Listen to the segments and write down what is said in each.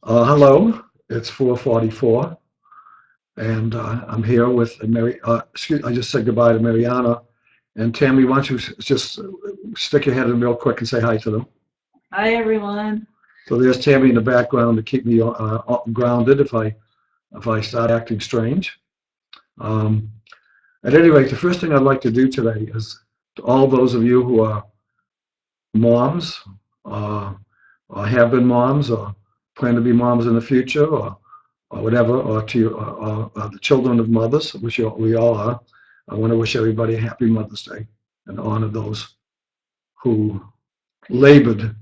Hello, it's 4:44, and I'm here with Mary. I just said goodbye to Mariana and Tammy. Why don't you just stick your head in real quick and say hi to them? Hi, everyone. So there's Tammy in the background to keep me grounded if I start acting strange. Um, at any rate, the first thing I'd like to do today is to all those of you who are moms, uh, or have been moms, or plan to be moms in the future, or whatever, or to the children of mothers, which we all are. I want to wish everybody a happy Mother's Day and honor those who labored,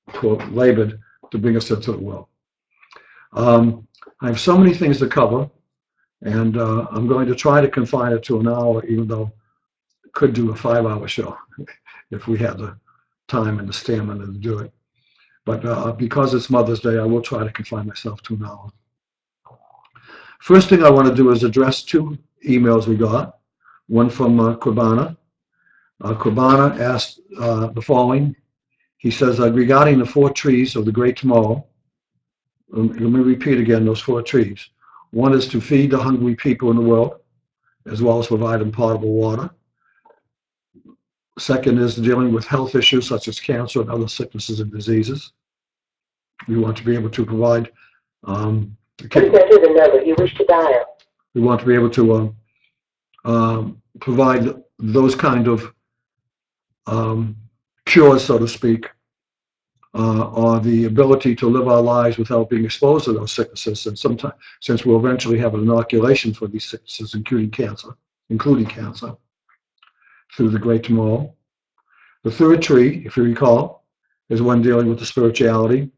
quote, labored to bring us into the world. I have so many things to cover, and I'm going to try to confine it to an hour, even though I could do a 5-hour show if we had the time and the stamina to do it. But because it's Mother's Day, I will try to confine myself to an hour. First thing I want to do is address two emails we got. One from Qurbana. Qurbana asked the following. He says, regarding the 4 trees of the great tomorrow, let me repeat again those 4 trees. One is to feed the hungry people in the world, as well as provide them potable water. Second is dealing with health issues such as cancer and other sicknesses and diseases. We want to be able to provide. Please enter the number you wish to dial. We want to be able to provide those kind of cures, so to speak, or the ability to live our lives without being exposed to those sicknesses. And sometimes, since we'll eventually have an inoculation for these sicknesses, including cancer, through the great tomorrow. The third tree, if you recall, is one dealing with the spirituality,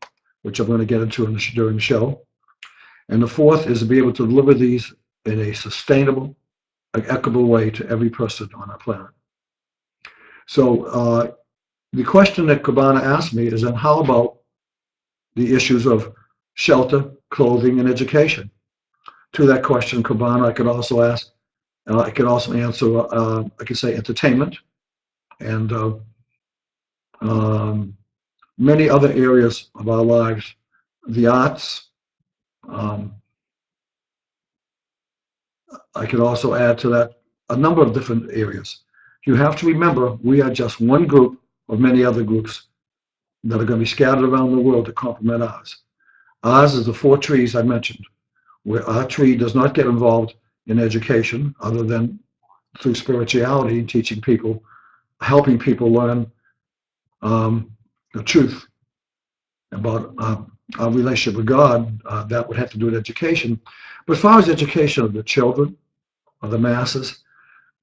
which I'm going to get into during the show. And the fourth is to be able to deliver these in a sustainable, equitable way to every person on our planet. So the question that Qurbana asked me is, then how about the issues of shelter, clothing, and education? To that question, Qurbana, I could also answer, I could say entertainment, and many other areas of our lives, the arts. I could also add to that a number of different areas. You have to remember, we are just one group of many other groups that are going to be scattered around the world to complement ours. Ours is the 4 trees I mentioned, where our tree does not get involved in education other than through spirituality and teaching people, helping people learn the truth about our relationship with God. That would have to do with education. But as far as education of the children, of the masses,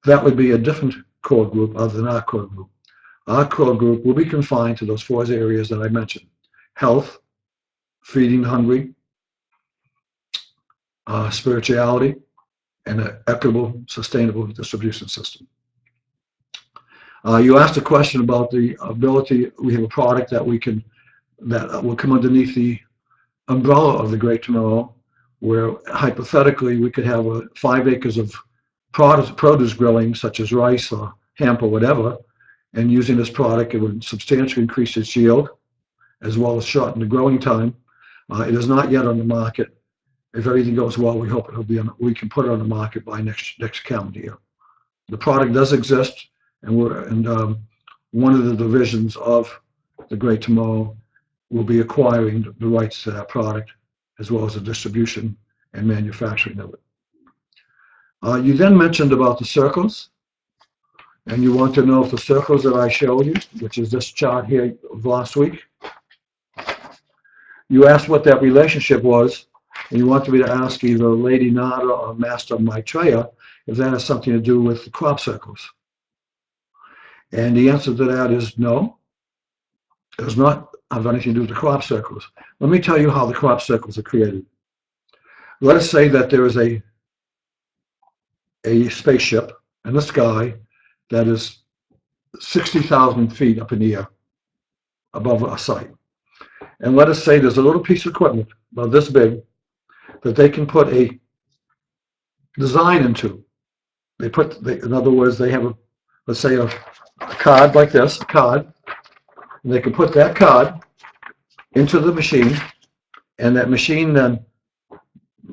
that would be a different core group other than our core group. Our core group will be confined to those 4 areas that I mentioned: health, feeding the hungry, spirituality, and an equitable, sustainable distribution system. You asked a question about the ability. We have a product that will come underneath the umbrella of the Great Tomorrow, where hypothetically we could have 5 acres of produce growing, such as rice or hemp or whatever, and using this product, it would substantially increase its yield, as well as shorten the growing time. It is not yet on the market. If everything goes well, we hope we can put it on the market by next calendar year. The product does exist, and one of the divisions of the Great Tomorrow will be acquiring the rights to that product, as well as the distribution and manufacturing of it. You then mentioned about the circles, and you want to know if the circles that I showed you, which is this chart here of last week, you asked what that relationship was, and you wanted me to ask either Lady Nada or Master Maitreya if that has something to do with the crop circles. And the answer to that is no. It does not have anything to do with the crop circles. Let me tell you how the crop circles are created. Let us say that there is a spaceship in the sky that is 60,000 feet up in the air above our site. And let us say there's a little piece of equipment about this big that they can put a design into. In other words, they have let's say a card like this, and they can put that card into the machine, and that machine then,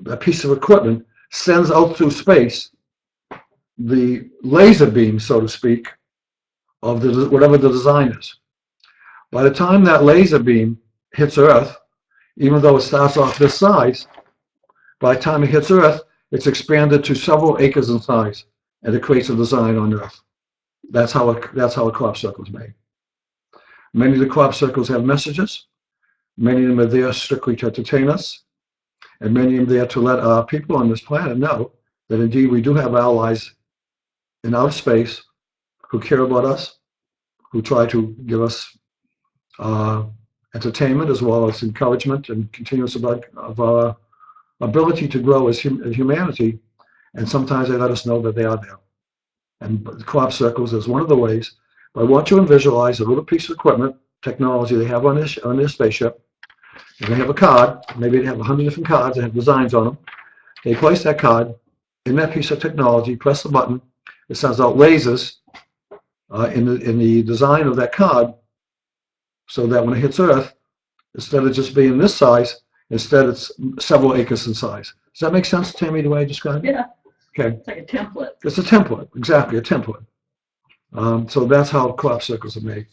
a piece of equipment, sends out through space the laser beam, so to speak, of whatever the design is. By the time that laser beam hits Earth, even though it starts off this size, by the time it hits Earth, it's expanded to several acres in size, and it creates a design on Earth. That's how a crop circle is made. Many of the crop circles have messages. Many of them are there strictly to entertain us, and many of them are there to let our people on this planet know that indeed we do have allies in outer space who care about us, who try to give us entertainment as well as encouragement and continuous of our ability to grow as humanity, and sometimes they let us know that they are there. And the crop circles is one of the ways. But I want you to visualize a little piece of equipment, technology they have on their spaceship. And they have a card, maybe they have 100 different cards that have designs on them. They place that card in that piece of technology, press the button, it sends out lasers in the design of that card, so that when it hits Earth, instead of just being this size, instead it's several acres in size. Does that make sense, Tammy, the way I described it? Yeah. Okay. It's like a template. It's a template, exactly, a template. So that's how crop circles are made.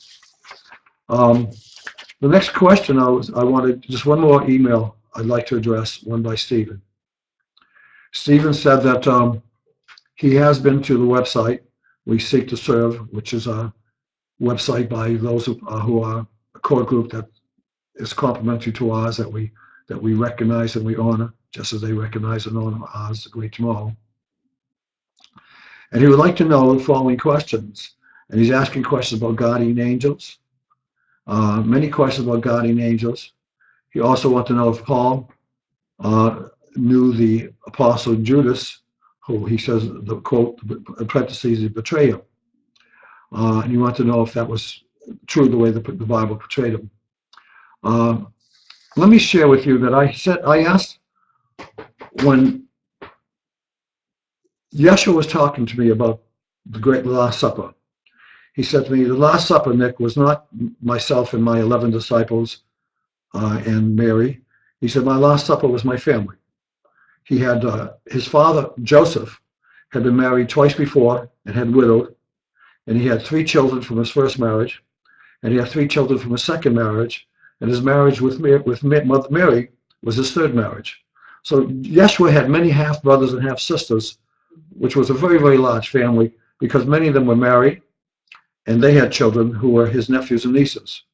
The next question I wanted, just one more email I'd like to address, one by Stephen. Stephen said that he has been to the website, We Seek to Serve, which is a website by those who are a core group that is complementary to ours, that we recognize and we honor, just as they recognize and honor ours, the great tomorrow. And he would like to know the following questions. And he's asking questions about guardian angels, many questions about guardian angels. He also wants to know if Paul knew the apostle Judas, who he says, the quote, in parentheses, he betrayed him. And he wants to know if that was true the way the Bible portrayed him. Let me share with you that I asked when Yeshua was talking to me about the Last Supper. He said to me, the Last Supper, Nick, was not myself and my 11 disciples and Mary. He said, my Last Supper was my family. He had, his father, Joseph, had been married twice before and had widowed. And he had 3 children from his first marriage. And he had 3 children from his second marriage. And his marriage with Mother Mary was his 3rd marriage. So Yeshua had many half-brothers and half-sisters, which was a very, very large family, because many of them were married, and they had children who were his nephews and nieces.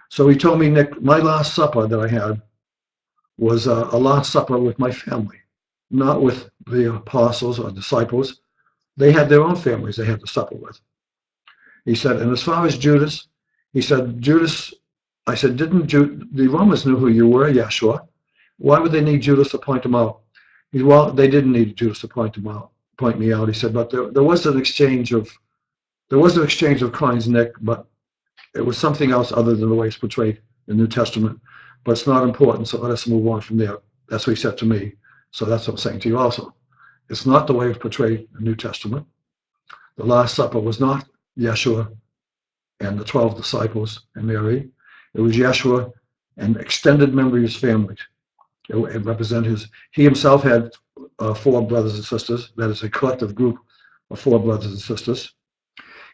So he told me, Nick, my Last Supper that I had was a Last Supper with my family, not with the apostles or disciples. They had their own families they had to supper with. He said, and as far as Judas, he said, Judas, I said, the Romans knew who you were, Yeshua. Why would they need Judas to point them out? He said, well, they didn't need Judas to point me out. He said, but there was an exchange of coins, Nick, but it was something else other than the way it's portrayed in the New Testament. But it's not important, so let us move on from there. That's what he said to me. So that's what I'm saying to you also. It's not the way it's portrayed in the New Testament. The Last Supper was not Yeshua and the 12 disciples and Mary. It was Yeshua and extended member of his family. It represented he himself had 4 brothers and sisters. That is a collective group of 4 brothers and sisters.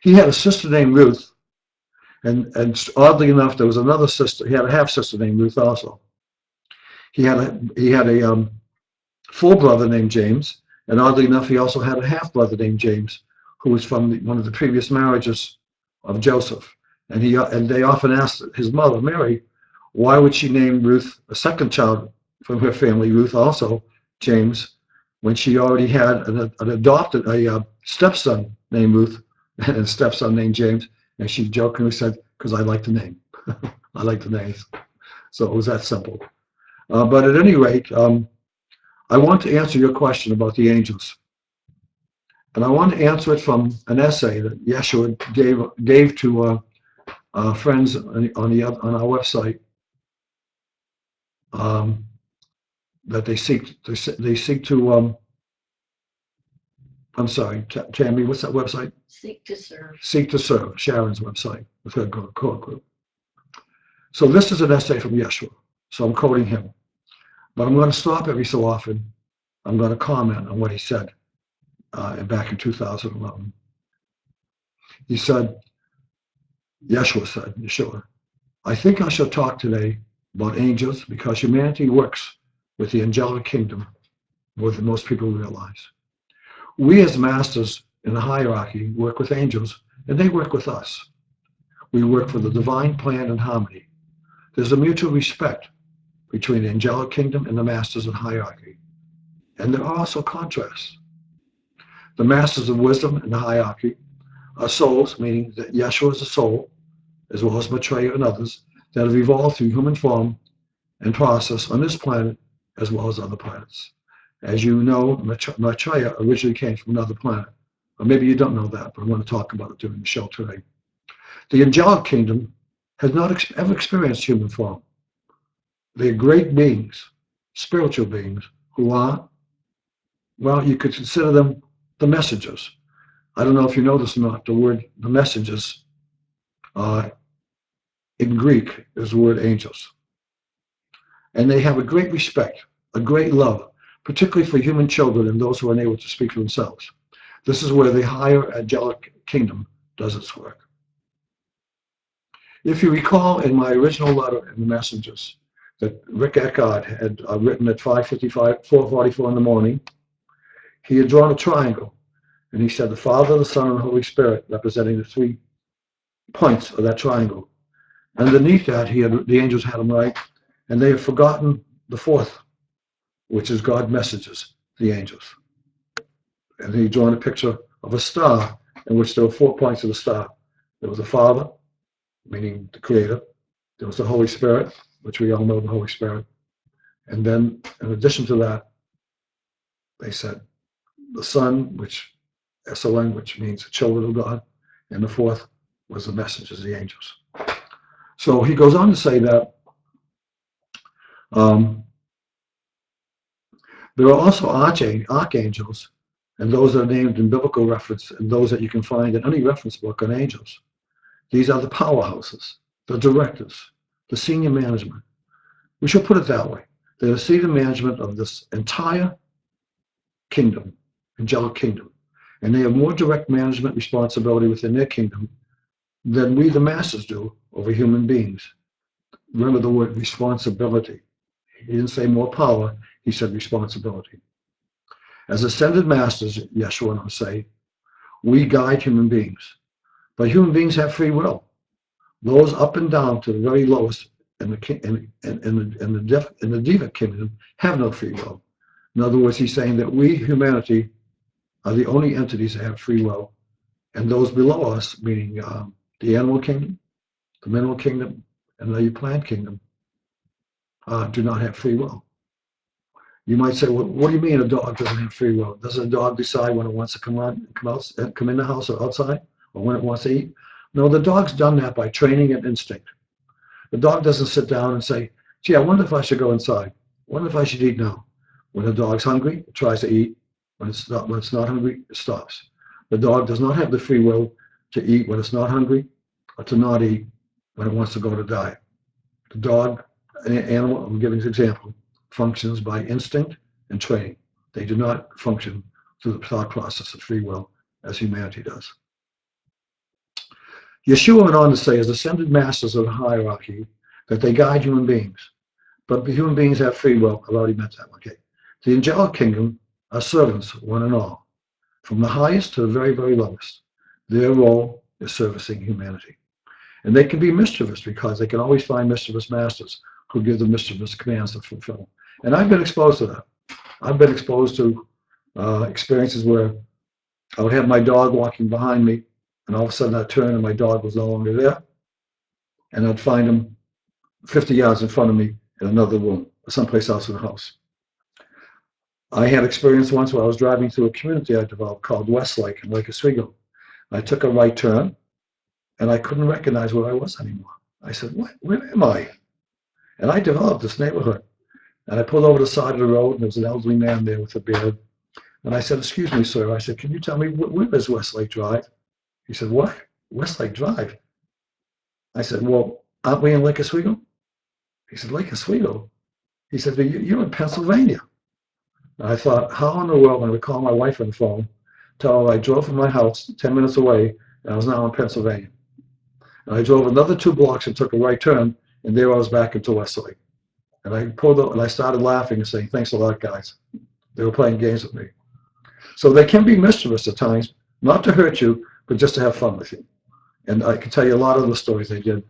He had a sister named Ruth, and oddly enough, there was another sister. He had a half-sister named Ruth also. He had a full brother named James, and oddly enough, he also had a half-brother named James, who was from one of the previous marriages of Joseph. And they often asked his mother, Mary, why would she name Ruth, a second child from her family, Ruth also, James, when she already had an adopted, a stepson named Ruth and a stepson named James? And she jokingly said, because I like the name. I like the names. So it was that simple. But at any rate, I want to answer your question about the angels. And I want to answer it from an essay that Yeshua gave to friends on our website, that they seek to I'm sorry, Tammy, what's that website? Seek to Serve. Seek to Serve, Sharon's website with her core group. So this is an essay from Yeshua, so I'm quoting him. But I'm going to stop every so often. I'm going to comment on what he said back in 2011. He said, Yeshua, I think I shall talk today about angels because humanity works with the angelic kingdom more than most people realize. We as masters in the hierarchy work with angels, and they work with us. We work for the divine plan and harmony. There's a mutual respect between the angelic kingdom and the masters in hierarchy. And there are also contrasts. The masters of wisdom in the hierarchy are souls, meaning that Yeshua is a soul, as well as Maitreya and others, that have evolved through human form and process on this planet, as well as other planets. As you know, Maitreya originally came from another planet. Or maybe you don't know that, but I'm going to talk about it during the show today. The angelic kingdom has not ever experienced human form. They are great beings, spiritual beings, who are, well, you could consider them the messengers. I don't know if you know this or not, the messengers in Greek is the word angels. And they have a great respect, a great love, particularly for human children and those who are unable to speak for themselves. This is where the higher angelic kingdom does its work. If you recall in my original letter in the Messengers that Rick Eckhart had written at 4:44 in the morning, he had drawn a triangle, and he said the Father, the Son, and the Holy Spirit representing the 3 points of that triangle. Underneath that, the angels had him right, and they have forgotten the 4th, which is God messages, the angels. And he drawn a picture of a star in which there were 4 points of the star. There was the Father, meaning the Creator. There was the Holy Spirit, which we all know the Holy Spirit. And then, in addition to that, they said the Son, which S-O-N, which means the children of God, and the 4th was the messengers, the angels. So he goes on to say that there are also archangels, and those that are named in biblical reference, and those that you can find in any reference book on angels. These are the powerhouses, the directors, the senior management. We should put it that way. They're the senior management of this entire kingdom, angelic kingdom. And they have more direct management responsibility within their kingdom than we, the masters, do over human beings. Remember the word responsibility. He didn't say more power, he said responsibility. As ascended masters, Yeshua and I say, we guide human beings. But human beings have free will. Those up and down to the very lowest in the Diva kingdom have no free will. In other words, he's saying that we, humanity, are the only entities that have free will. And those below us, meaning the animal kingdom, the mineral kingdom, and the plant kingdom, do not have free will. You might say, well, what do you mean a dog doesn't have free will? Doesn't a dog decide when it wants to come in the house or outside, or when it wants to eat? No, the dog's done that by training and instinct. The dog doesn't sit down and say, gee, I wonder if I should go inside. I wonder if I should eat now. When the dog's hungry, it tries to eat. When it's not hungry, it stops. The dog does not have the free will to eat when it's not hungry, or to not eat when it wants to go to die. The dog, an animal, I'm giving an example, functions by instinct and training. They do not function through the thought process of free will as humanity does. Yeshua went on to say, as ascended masters of the hierarchy, that they guide human beings. But human beings have free will. I've already met that. Okay. The angelic kingdom are servants, one and all, from the highest to the very, very lowest. Their role is servicing humanity. And they can be mischievous because they can always find mischievous masters who give them mischievous commands to fulfill. And I've been exposed to that. I've been exposed to experiences where I would have my dog walking behind me, and all of a sudden I'd turn and my dog was no longer there. And I'd find him 50 yards in front of me in another room, or someplace else in the house. I had experience once where I was driving through a community I developed called Westlake in Lake Oswego. I took a right turn, and I couldn't recognize where I was anymore. I said, where am I? And I developed this neighborhood. And I pulled over the side of the road, and there was an elderly man there with a beard. And I said, excuse me, sir. I said, can you tell me where is Westlake Drive? He said, what? Westlake Drive? I said, well, aren't we in Lake Oswego? He said, Lake Oswego? He said, you're in Pennsylvania. And I thought, how in the world am I going to call my wife on the phone, tell her I drove from my house 10 minutes away, and I was now in Pennsylvania. And I drove another 2 blocks and took a right turn, and there I was back into Westlake. And I pulled up and I started laughing and saying, thanks a lot, guys. They were playing games with me. So they can be mischievous at times, not to hurt you, but just to have fun with you. And I can tell you a lot of the stories they did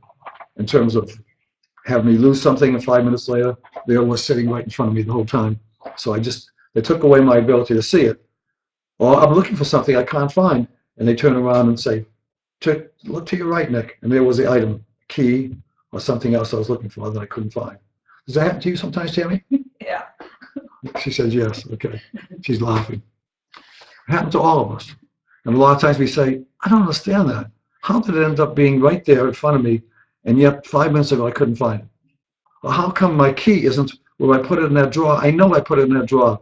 in terms of having me lose something, and 5 minutes later, they were sitting right in front of me the whole time. So they took away my ability to see it. Or I'm looking for something I can't find, and they turn around and say, look to your right, Nick. And there was the item, key, or something else I was looking for that I couldn't find. Does that happen to you sometimes, Tammy? Yeah. She says yes. Okay. She's laughing. It happened to all of us. And a lot of times we say, I don't understand that. How did it end up being right there in front of me, and yet 5 minutes ago I couldn't find it? Or how come my key isn't where I put it in that drawer? I know I put it in that drawer.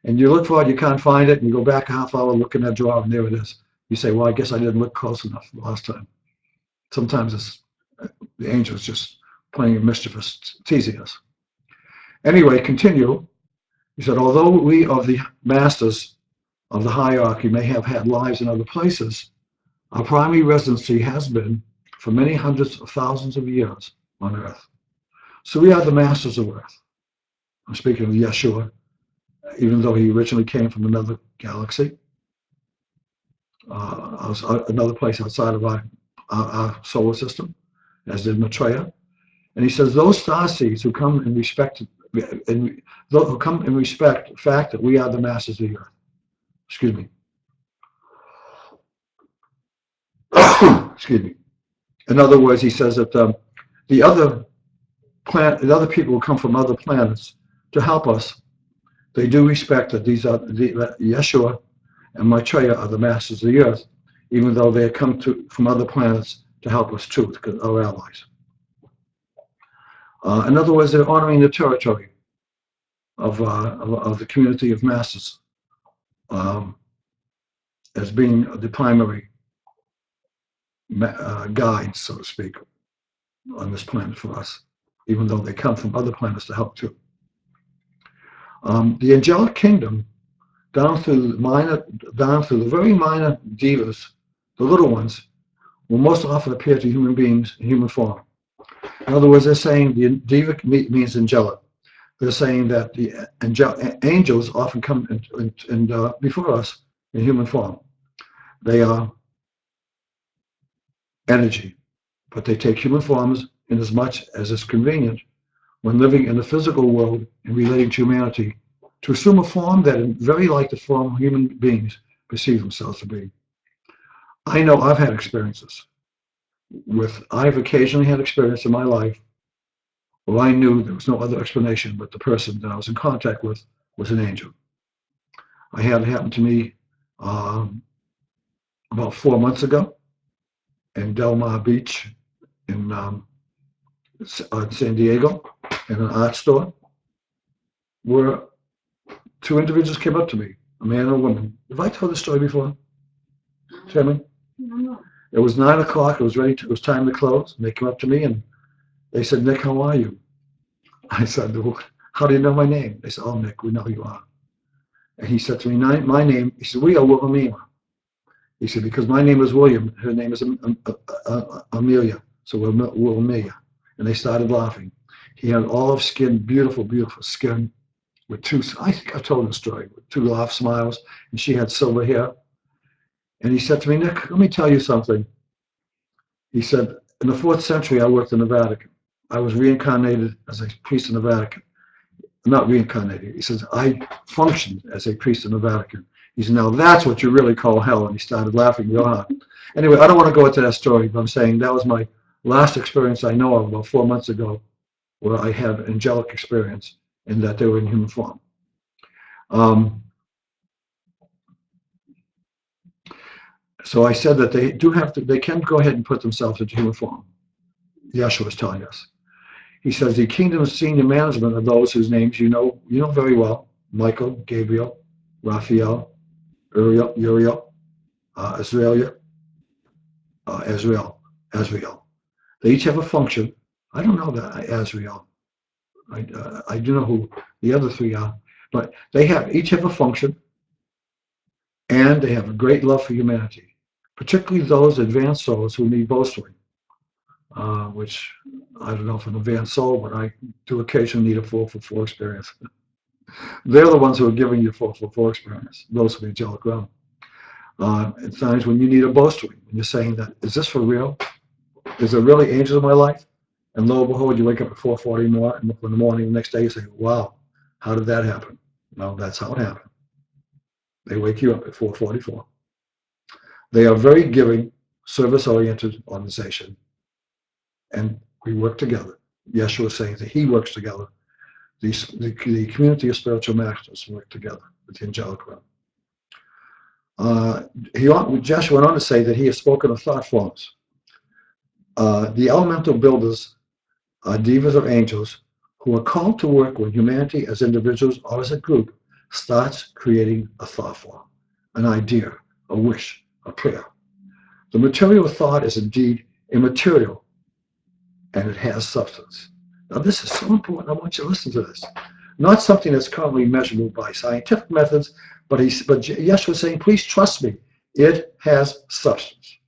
And you look for it, you can't find it, and you go back a half hour, look in that drawer, and there it is. You say, well, I guess I didn't look close enough the last time. Sometimes it's the angel's just playing a mischievous, teasing us. Anyway, continue. He said, although we of the masters of the hierarchy may have had lives in other places, our primary residency has been for many hundreds of thousands of years on Earth. So we are the masters of Earth. I'm speaking of Yeshua, even though he originally came from another galaxy, another place outside of our solar system, as did Maitreya. And he says those star seeds who come in respect the fact that we are the masters of the Earth. Excuse me. Excuse me. In other words, he says that the other people who come from other planets to help us, they do respect that Yeshua and Maitreya are the masters of the Earth, even though they come from other planets to help us too, our allies. In other words, they're honoring the territory of the community of masters as being the primary guides, so to speak, on this planet for us, even though they come from other planets to help too. The angelic kingdom, down through the very minor divas, the little ones, will most often appear to human beings in human form. In other words, they're saying the diva means angelic. They're saying that the angels often come before us in human form. They are energy, but they take human forms in as much as is convenient when living in the physical world and relating to humanity, to assume a form that is very like the form human beings perceive themselves to be. I know I've had experiences I've occasionally had experience in my life where I knew there was no other explanation, but the person that I was in contact with was an angel. I had it happen to me about 4 months ago in Del Mar Beach in San Diego, in an art store, where 2 individuals came up to me, a man and a woman. Have I told this story before, Tammy? No. It was 9 o'clock. It was time to close. And they came up to me and they said, Nick, how are you? I said, well, how do you know my name? They said, oh, Nick, we know who you are. And he said to me, my name, he said, we are Wilhelmina. He said, because my name is William, her name is Amelia. So we're Wilhelmina. And they started laughing. He had olive skin, beautiful, beautiful skin, with I think I told him the story, with 2 laugh smiles, and she had silver hair. And he said to me, Nick, let me tell you something. He said, in the 4th century, I worked in the Vatican. I was reincarnated as a priest in the Vatican. Not reincarnated. He says, I functioned as a priest in the Vatican. He said, now that's what you really call hell. And he started laughing real hard. Anyway, I don't want to go into that story, but I'm saying that was my last experience I know of, about 4 months ago, where I had an angelic experience in that they were in human form. So I said that they can go ahead and put themselves into human form. Yeshua is telling us. He says the kingdom's senior management are those whose names you know very well: Michael, Gabriel, Raphael, Uriel, Azrael. They each have a function. I don't know that Azrael. I do know who the other three are, but they each have a function, and they have a great love for humanity, particularly those advanced souls who need bolstering, which I don't know if an advanced soul, but I do occasionally need a 444 experience. They're the ones who are giving you 444 experience, those of the angelic realm. At times when you need a bolstering, when you're saying that, is this for real? Is there really angels in my life? And lo and behold, you wake up at 4:40 more in the morning, the next day you say, wow, how did that happen? No, that's how it happened. They wake you up at 4:44. They are very giving, service-oriented organization, and we work together. Yeshua is saying that he works together. The community of spiritual masters work together with the angelic realm. Joshua went on to say that he has spoken of thought forms. The elemental builders are divas or angels who are called to work when humanity as individuals or as a group starts creating a thought form, an idea, a wish, a prayer. The material thought is indeed immaterial, and it has substance. Now this is so important. I want you to listen to this. Not something that's currently measurable by scientific methods, but Yeshua is saying, please trust me, it has substance.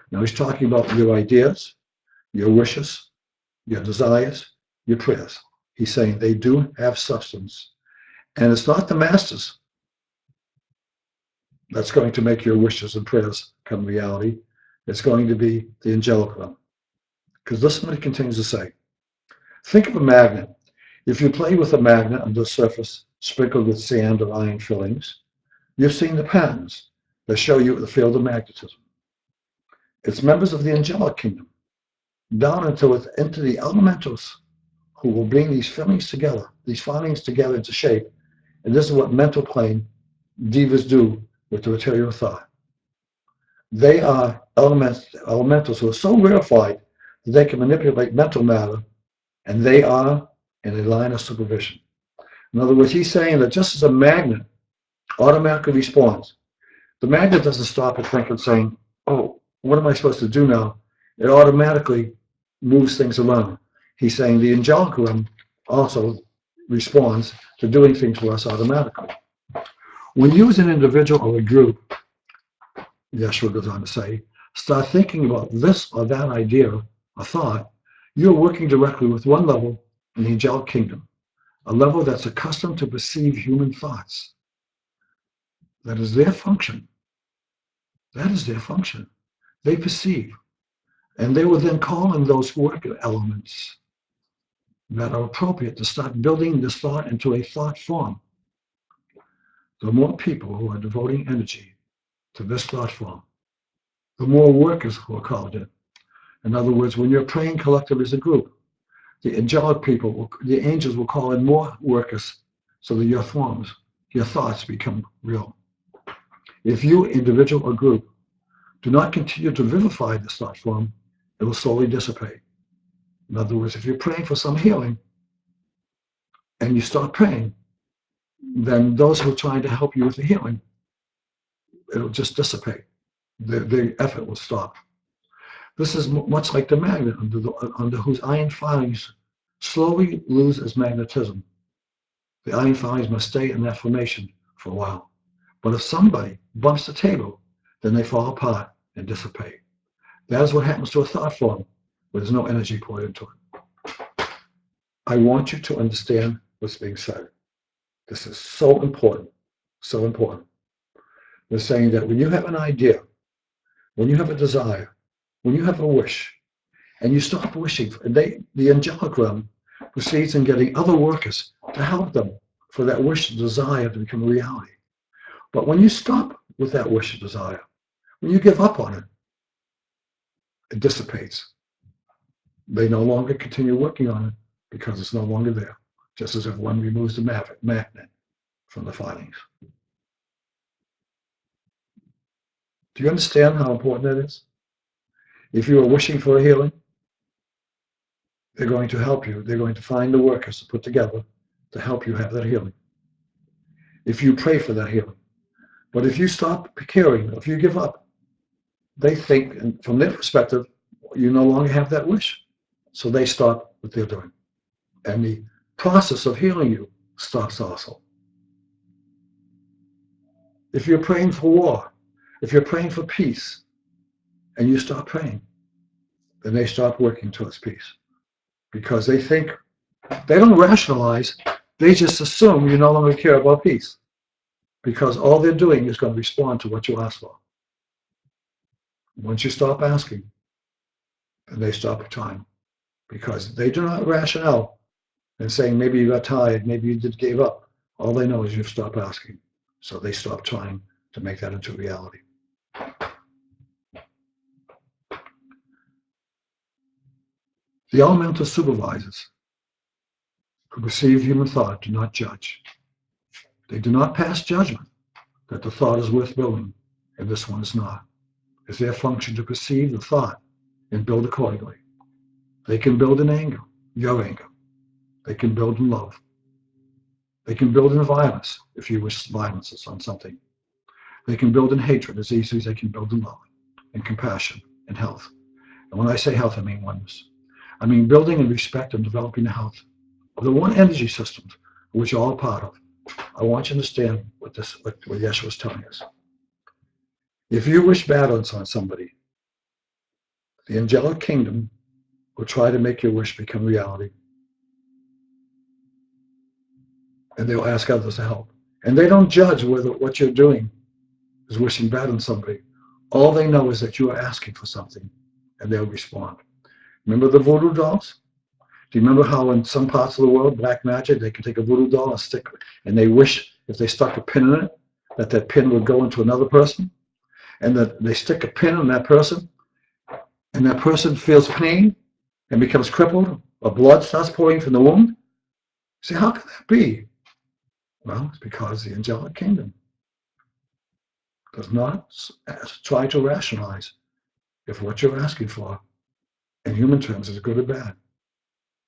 Now he's talking about your ideas, your wishes, your desires, your prayers. He's saying they do have substance. And it's not the masters that's going to make your wishes and prayers come reality. It's going to be the angelic realm. Because listen what he continues to say. Think of a magnet. If you play with a magnet under the surface sprinkled with sand or iron fillings, you've seen the patterns that show you the field of magnetism. It's members of the angelic kingdom, down into the elementals, who will bring these fillings together, these findings together into shape. And this is what mental plane divas do with the material thought. They are elementals who are so rarefied that they can manipulate mental matter, and they are in a line of supervision. In other words, he's saying that just as a magnet automatically responds, the magnet doesn't stop at thinking, saying, oh, what am I supposed to do now? It automatically moves things around. He's saying the angelic realm also responds to doing things for us automatically. When you as an individual or a group, Yeshua goes on to say, start thinking about this or that idea or thought, you're working directly with one level in the angelic kingdom, a level that's accustomed to perceive human thoughts. That is their function. That is their function. They perceive. And they will then call in those work elements that are appropriate to start building this thought into a thought form. The more people who are devoting energy to this thought form, the more workers who are called in. In other words, when you're praying collectively as a group, the angelic people, the angels will call in more workers so that your forms, your thoughts become real. If you, individual or group, do not continue to vivify this thought form, it will slowly dissipate. In other words, if you're praying for some healing and you start praying, then those who are trying to help you with the healing, it'll just dissipate. The effort will stop. This is much like the magnet under whose iron filings slowly lose its magnetism. The iron filings must stay in that formation for a while. But if somebody bumps the table, then they fall apart and dissipate. That is what happens to a thought form where there's no energy poured into it. I want you to understand what's being said. This is so important, so important. They're saying that when you have an idea, when you have a desire, when you have a wish, and you stop wishing, the angelic realm proceeds in getting other workers to help them for that wish and desire to become a reality. But when you stop with that wish and desire, when you give up on it, it dissipates. They no longer continue working on it because it's no longer there, just as if one removes the magnet from the filings. Do you understand how important that is? If you are wishing for a healing, they're going to help you. They're going to find the workers to put together to help you have that healing. If you pray for that healing. But if you stop caring, if you give up, they think, and from their perspective, you no longer have that wish. So they stop what they're doing. And process of healing you stops also. If you're praying for war, if you're praying for peace, and you stop praying, then they stop working towards peace. Because they think, they don't rationalize, they just assume you no longer care about peace. Because all they're doing is going to respond to what you ask for. Once you stop asking, then they stop trying. Because they do not rationale and saying, maybe you got tired, maybe you just gave up. All they know is you've stopped asking. So they stop trying to make that into reality. The elemental supervisors who perceive human thought do not judge. They do not pass judgment that the thought is worth building and this one is not. It's their function to perceive the thought and build accordingly. They can build in anger, your anger. They can build in love. They can build in violence, if you wish violence on something. They can build in hatred as easily as they can build in love, and compassion, and health. And when I say health, I mean oneness. I mean building in respect and developing the health of the one energy system, which you're all part of. I want you to understand what Yeshua is telling us. If you wish bad on somebody, the angelic kingdom will try to make your wish become reality. And they'll ask others to help. And they don't judge whether what you're doing is wishing bad on somebody. All they know is that you are asking for something, and they'll respond. Remember the voodoo dolls? Do you remember how in some parts of the world, black magic, they can take a voodoo doll and stick, and they wish if they stuck a pin in it, that pin would go into another person, and that they stick a pin in that person, and that person feels pain and becomes crippled, or blood starts pouring from the wound? See, how can that be? Well, it's because the angelic kingdom does not try to rationalize if what you're asking for in human terms is good or bad.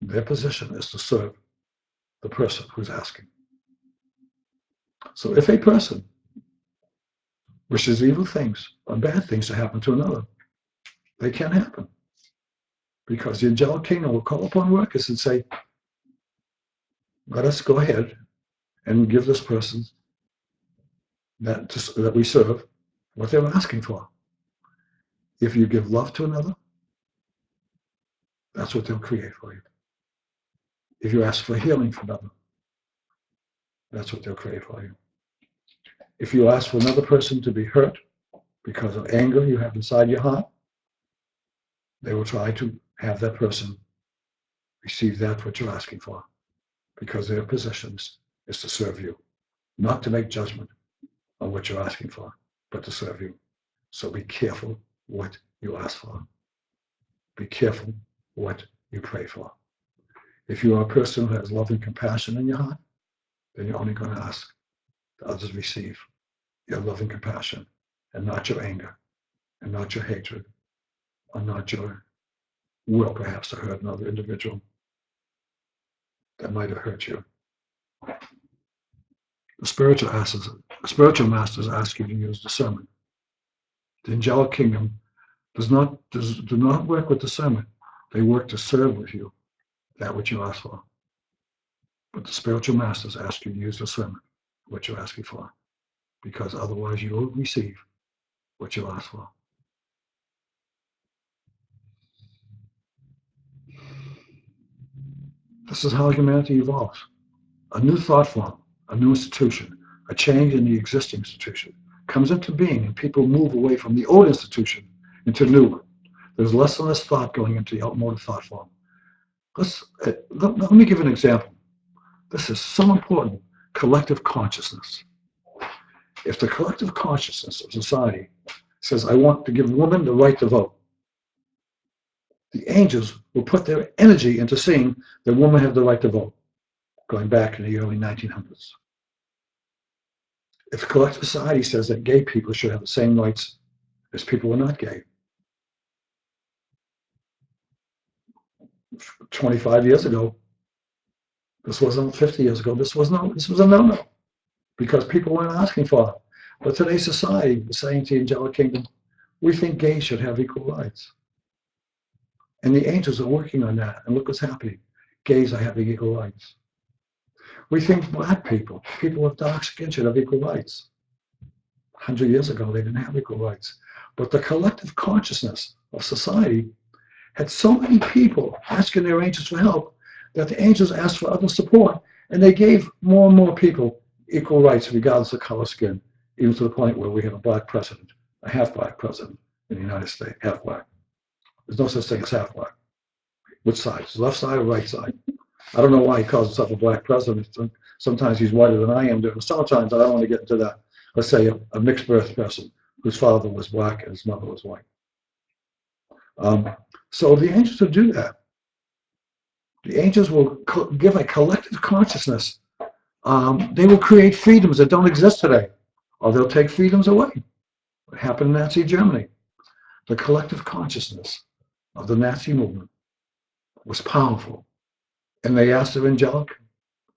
Their position is to serve the person who's asking. So if a person wishes evil things or bad things to happen to another, they can happen. Because the angelic kingdom will call upon workers and say, let us go ahead and give this person that we serve what they're asking for. If you give love to another, that's what they'll create for you. If you ask for healing for another, that's what they'll create for you. If you ask for another person to be hurt because of anger you have inside your heart, they will try to have that person receive that what you're asking for, because their position is to serve you, not to make judgment on what you're asking for, but to serve you. So be careful what you ask for. Be careful what you pray for. If you are a person who has love and compassion in your heart, then you're only going to ask that others receive your love and compassion, and not your anger, and not your hatred, or not your will perhaps to hurt another individual that might have hurt you. The spiritual masters ask you to use discernment. The angelic kingdom do not work with discernment. They work to serve with you that which you ask for. But the spiritual masters ask you to use discernment, what you're asking for, because otherwise you will receive what you ask for. This is how humanity evolves. A new thought form, a new institution, a change in the existing institution comes into being, and people move away from the old institution into a new one. There's less and less thought going into the outmoded thought form. Let me give an example. This is so important. Collective consciousness. If the collective consciousness of society says, I want to give women the right to vote, the angels will put their energy into seeing that women have the right to vote, going back in the early 1900s. If collective society says that gay people should have the same rights as people who are not gay, 25 years ago, this wasn't 50 years ago, this was a no-no, because people weren't asking for it. But today's society is saying to the angelic kingdom, we think gays should have equal rights. And the angels are working on that, and look what's happening. Gays are having equal rights. We think black people, people with dark skin should have equal rights. 100 years ago, they didn't have equal rights. But the collective consciousness of society had so many people asking their angels for help that the angels asked for other support, and they gave more and more people equal rights regardless of color skin, even to the point where we have a black president, a half-black president in the United States, half-black. There's no such thing as half-black. Which side? Is left side or right side? I don't know why he calls himself a black president. Sometimes he's whiter than I am during the summertime, but I don't want to get into that. Let's say a mixed birth person whose father was black and his mother was white. So the angels will do that. The angels will give a collective consciousness. They will create freedoms that don't exist today, or they'll take freedoms away. What happened in Nazi Germany? The collective consciousness of the Nazi movement was powerful, and they asked their angelic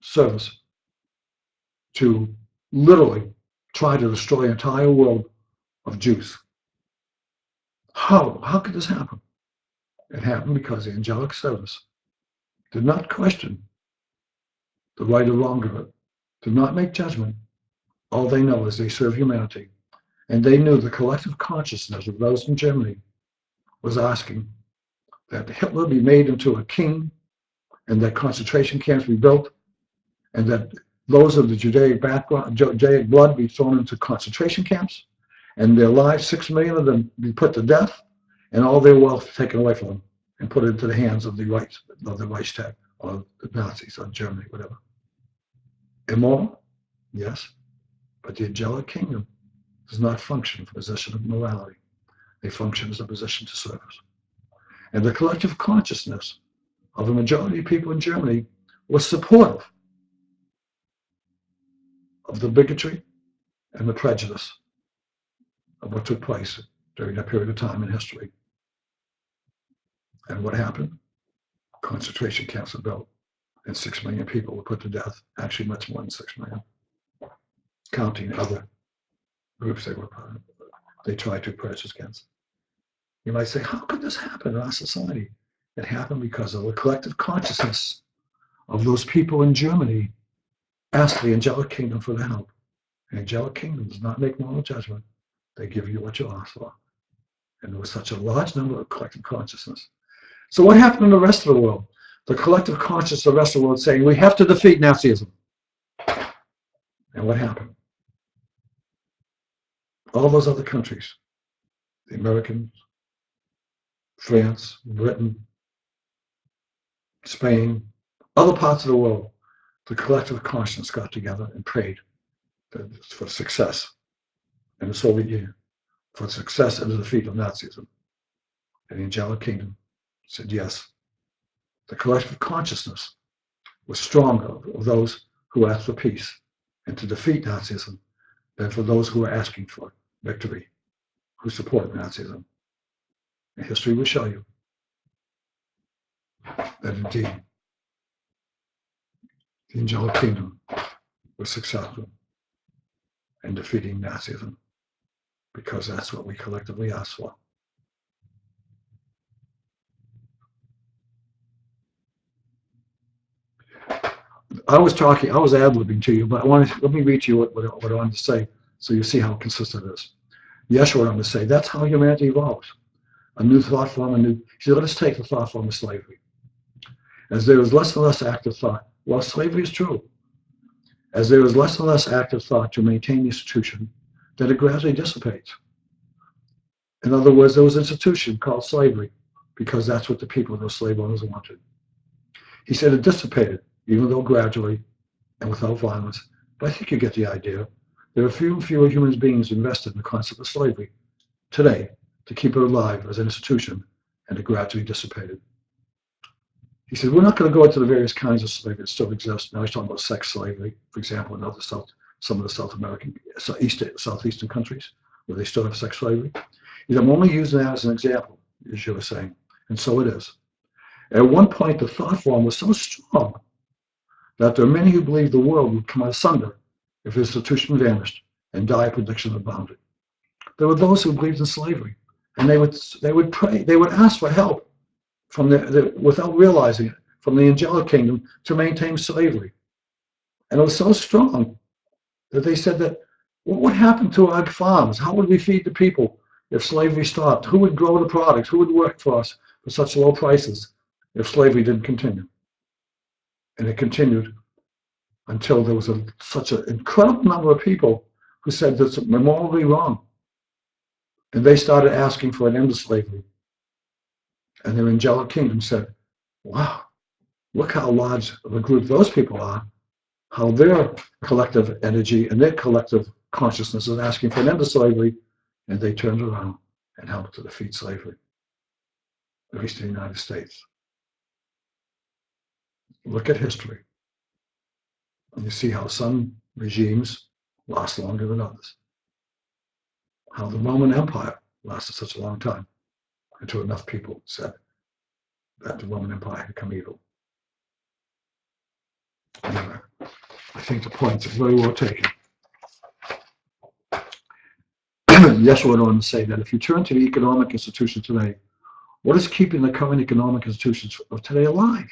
service to literally try to destroy the entire world of Jews. How could this happen? It happened because the angelic service did not question the right or wrong of it, did not make judgment. All they know is they serve humanity. And they knew the collective consciousness of those in Germany was asking that Hitler be made into a king, and that concentration camps be built, and that those of the Judaic background, Judaic blood be thrown into concentration camps, and their lives, 6 million of them, be put to death, and all their wealth taken away from them and put into the hands of the Reichstag, or the Nazis, or Germany, whatever. Immoral? Yes. But the angelic kingdom does not function from a position of morality. They function as a position to service. And the collective consciousness of the majority of people in Germany was supportive of the bigotry and the prejudice of what took place during that period of time in history. And what happened? Concentration camps were built, and 6 million people were put to death, actually much more than 6 million, counting other groups they tried to purchase against. You might say, how could this happen in our society? It happened because of the collective consciousness of those people in Germany asked the angelic kingdom for their help. The angelic kingdom does not make moral judgment. They give you what you ask for. And there was such a large number of collective consciousness. So what happened in the rest of the world? The collective consciousness of the rest of the world saying, we have to defeat Nazism. And what happened? All those other countries, the Americans, France, Britain, Spain, other parts of the world, the collective conscience got together and prayed for success in the Soviet Union, for success in the defeat of Nazism. And the angelic kingdom said yes. The collective consciousness was stronger of those who asked for peace and to defeat Nazism than for those who were asking for victory, who supported Nazism. And history will show you that indeed the angelic kingdom was successful in defeating Nazism, because that's what we collectively asked for. I was ad-libbing to you, but let me read to you what I wanted to say, so you see how consistent it is. Yeshua, I'm going to say, that's how humanity evolves. A new thought form, he said, let us take the thought form of slavery. As there is less and less active thought, well, slavery is true. As there is less and less active thought to maintain the institution, then it gradually dissipates. In other words, there was an institution called slavery, because that's what the people of those slave owners wanted. He said it dissipated, even though gradually and without violence. But I think you get the idea. There are fewer and fewer human beings invested in the concept of slavery today to keep it alive as an institution, and it gradually dissipated. He said, we're not going to go into the various kinds of slavery that still exist. Now he's talking about sex slavery, for example, in some of the South American, southeastern countries where they still have sex slavery. He said, I'm only using that as an example, as you were saying, and so it is. At one point, the thought form was so strong that there are many who believe the world would come asunder if the institution vanished and die prediction abounded. There were those who believed in slavery, and they would pray, they would ask for help from without realizing it, from the angelic kingdom to maintain slavery. And it was so strong that they said that, well, what happened to our farms? How would we feed the people if slavery stopped? Who would grow the products? Who would work for us for such low prices if slavery didn't continue? And it continued until there was such an incredible number of people who said that's morally wrong. And they started asking for an end to slavery. And their angelic kingdom said, wow, look how large of a group those people are, how their collective energy and their collective consciousness is asking for an end to slavery. And they turned around and helped to defeat slavery, at least in the United States. Look at history. And you see how some regimes last longer than others. How the Roman Empire lasted such a long time until enough people said that the Roman Empire had become evil. Anyway, I think the points are very well taken. Yeshua went on to say that if you turn to the economic institutions today, what is keeping the current economic institutions of today alive?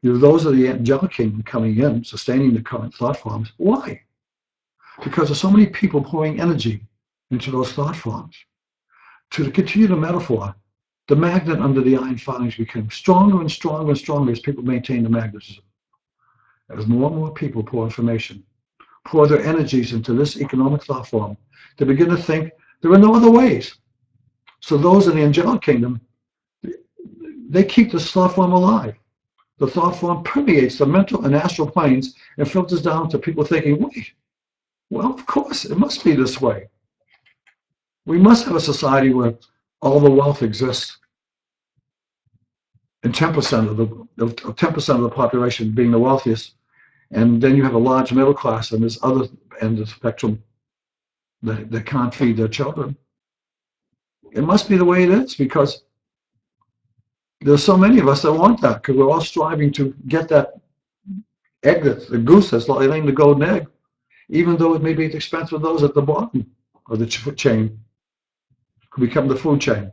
Those are the angelic kingdom coming in, sustaining the current thought forms. Why? Because there's so many people pouring energy into those thought forms. To continue the metaphor, the magnet under the iron filings became stronger and stronger and stronger as people maintain the magnetism. As more and more people pour information, pour their energies into this economic thought form, they begin to think there are no other ways. So those in the angelic kingdom, they keep this thought form alive. The thought form permeates the mental and astral planes and filters down to people thinking, wait, well, of course, it must be this way. We must have a society where all the wealth exists and 10% of the population being the wealthiest, and then you have a large middle class and this other end of the spectrum that can't feed their children. It must be the way it is, because there's so many of us that want that, because we're all striving to get that egg, the goose that's laying the golden egg, even though it may be at the expense of those at the bottom of the chain, who become the food chain,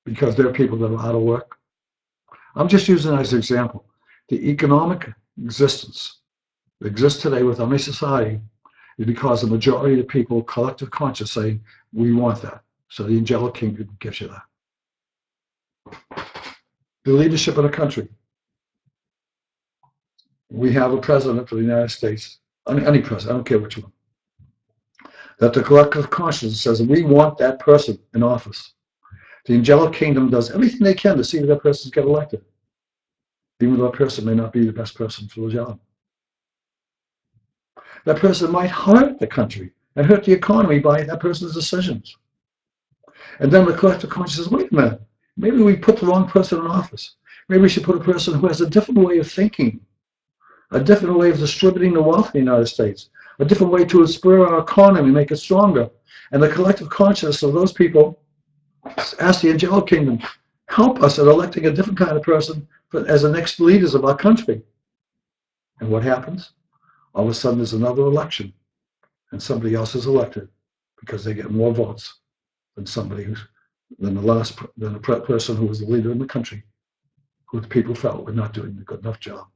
because they're people that are out of work. I'm just using that as an example. The economic existence that exists today with our society is because the majority of the people, collective conscious, saying, we want that. So the angelic kingdom gives you that. The leadership of the country. We have a president of the United States, any president, I don't care which one, that the collective consciousness says we want that person in office. The angelic kingdom does everything they can to see that person get elected, even though that person may not be the best person for the job. That person might hurt the country and hurt the economy by that person's decisions. And then the collective consciousness says, wait a minute, maybe we put the wrong person in office. Maybe we should put a person who has a different way of thinking, a different way of distributing the wealth in the United States, a different way to spur our economy, make it stronger. And the collective consciousness of those people ask the angelic kingdom, help us in electing a different kind of person as the next leaders of our country. And what happens? All of a sudden there's another election, and somebody else is elected because they get more votes than the person who was the leader in the country, who the people felt were not doing a good enough job.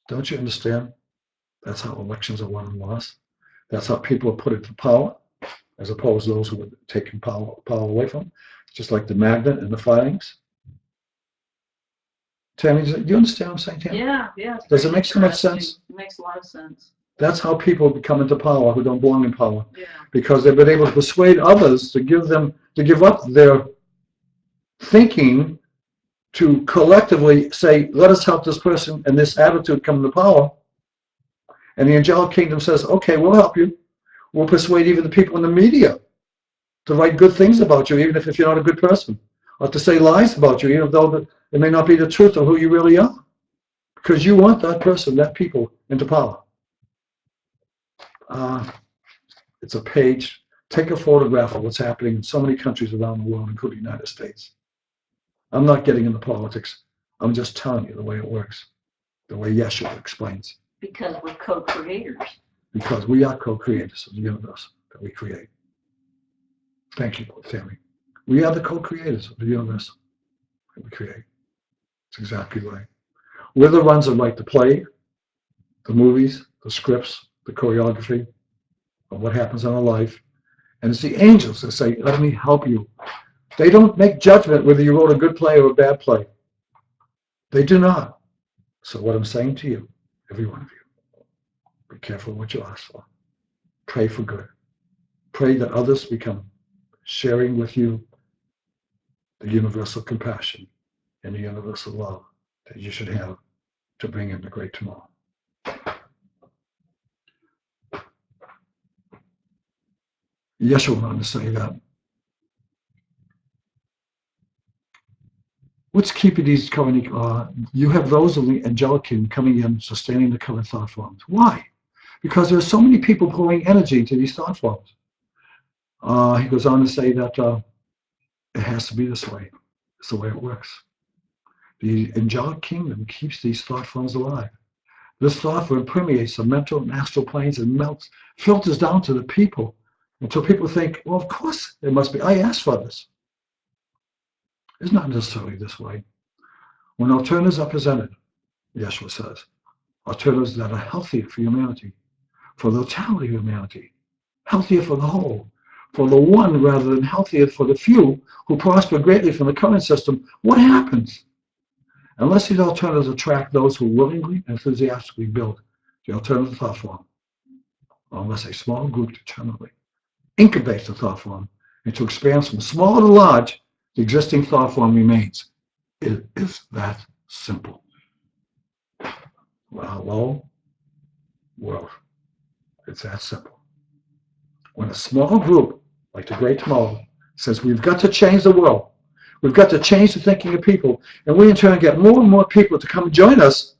Don't you understand? That's how elections are won and lost. That's how people are put into power, as opposed to those who were taking power away from them. Just like the magnet and the filings. Tammy, do you understand what I'm saying, Tammy? Yeah. Does it make so much sense? It makes a lot of sense. That's how people come into power who don't belong in power. Yeah. Because they've been able to persuade others to give up their thinking to collectively say, let us help this person and this attitude come to power. And the angelic kingdom says, okay, we'll help you. We'll persuade even the people in the media to write good things about you, even if you're not a good person, or to say lies about you, even though it may not be the truth of who you really are, because you want that person, that people, into power. It's a page. Take a photograph of what's happening in so many countries around the world, including the United States. I'm not getting into politics. I'm just telling you the way it works, the way Yeshua explains. Because we're co-creators. Because we are co-creators of the universe that we create. Thank you, Tammy. We are the co-creators of the universe that we create. It's exactly right. We're the ones that write the play. the movies, the scripts, the choreography of what happens in our life. And it's the angels that say, let me help you. They don't make judgment whether you wrote a good play or a bad play. They do not. So what I'm saying to you, every one of you, be careful what you ask for. Pray for good. Pray that others become sharing with you the universal compassion and the universal love that you should have to bring in the great tomorrow. Yeshua wanted to say that. What's keeping these coming? You have those of the angelic kingdom coming in, sustaining the current thought forms. Why? Because there's so many people pouring energy into these thought forms. He goes on to say that it has to be this way. It's the way it works. The angelic kingdom keeps these thought forms alive. This thought form permeates the mental and astral planes and melts, filters down to the people until people think, well, of course it must be. I asked for this. It's not necessarily this way. When alternatives are presented, Yeshua says, alternatives that are healthier for humanity, for the totality of humanity, healthier for the whole, for the one rather than healthier for the few who prosper greatly from the current system, what happens? Unless these alternatives attract those who willingly and enthusiastically build the alternative thought form, or unless a small group determinedly incubates the thought form and to expand from small to large, the existing thought form remains. It is that simple. Well, hello, world. It's that simple. When a small group, like the Great Tomorrow, says we've got to change the world, we've got to change the thinking of people, and we in turn get more and more people to come and join us,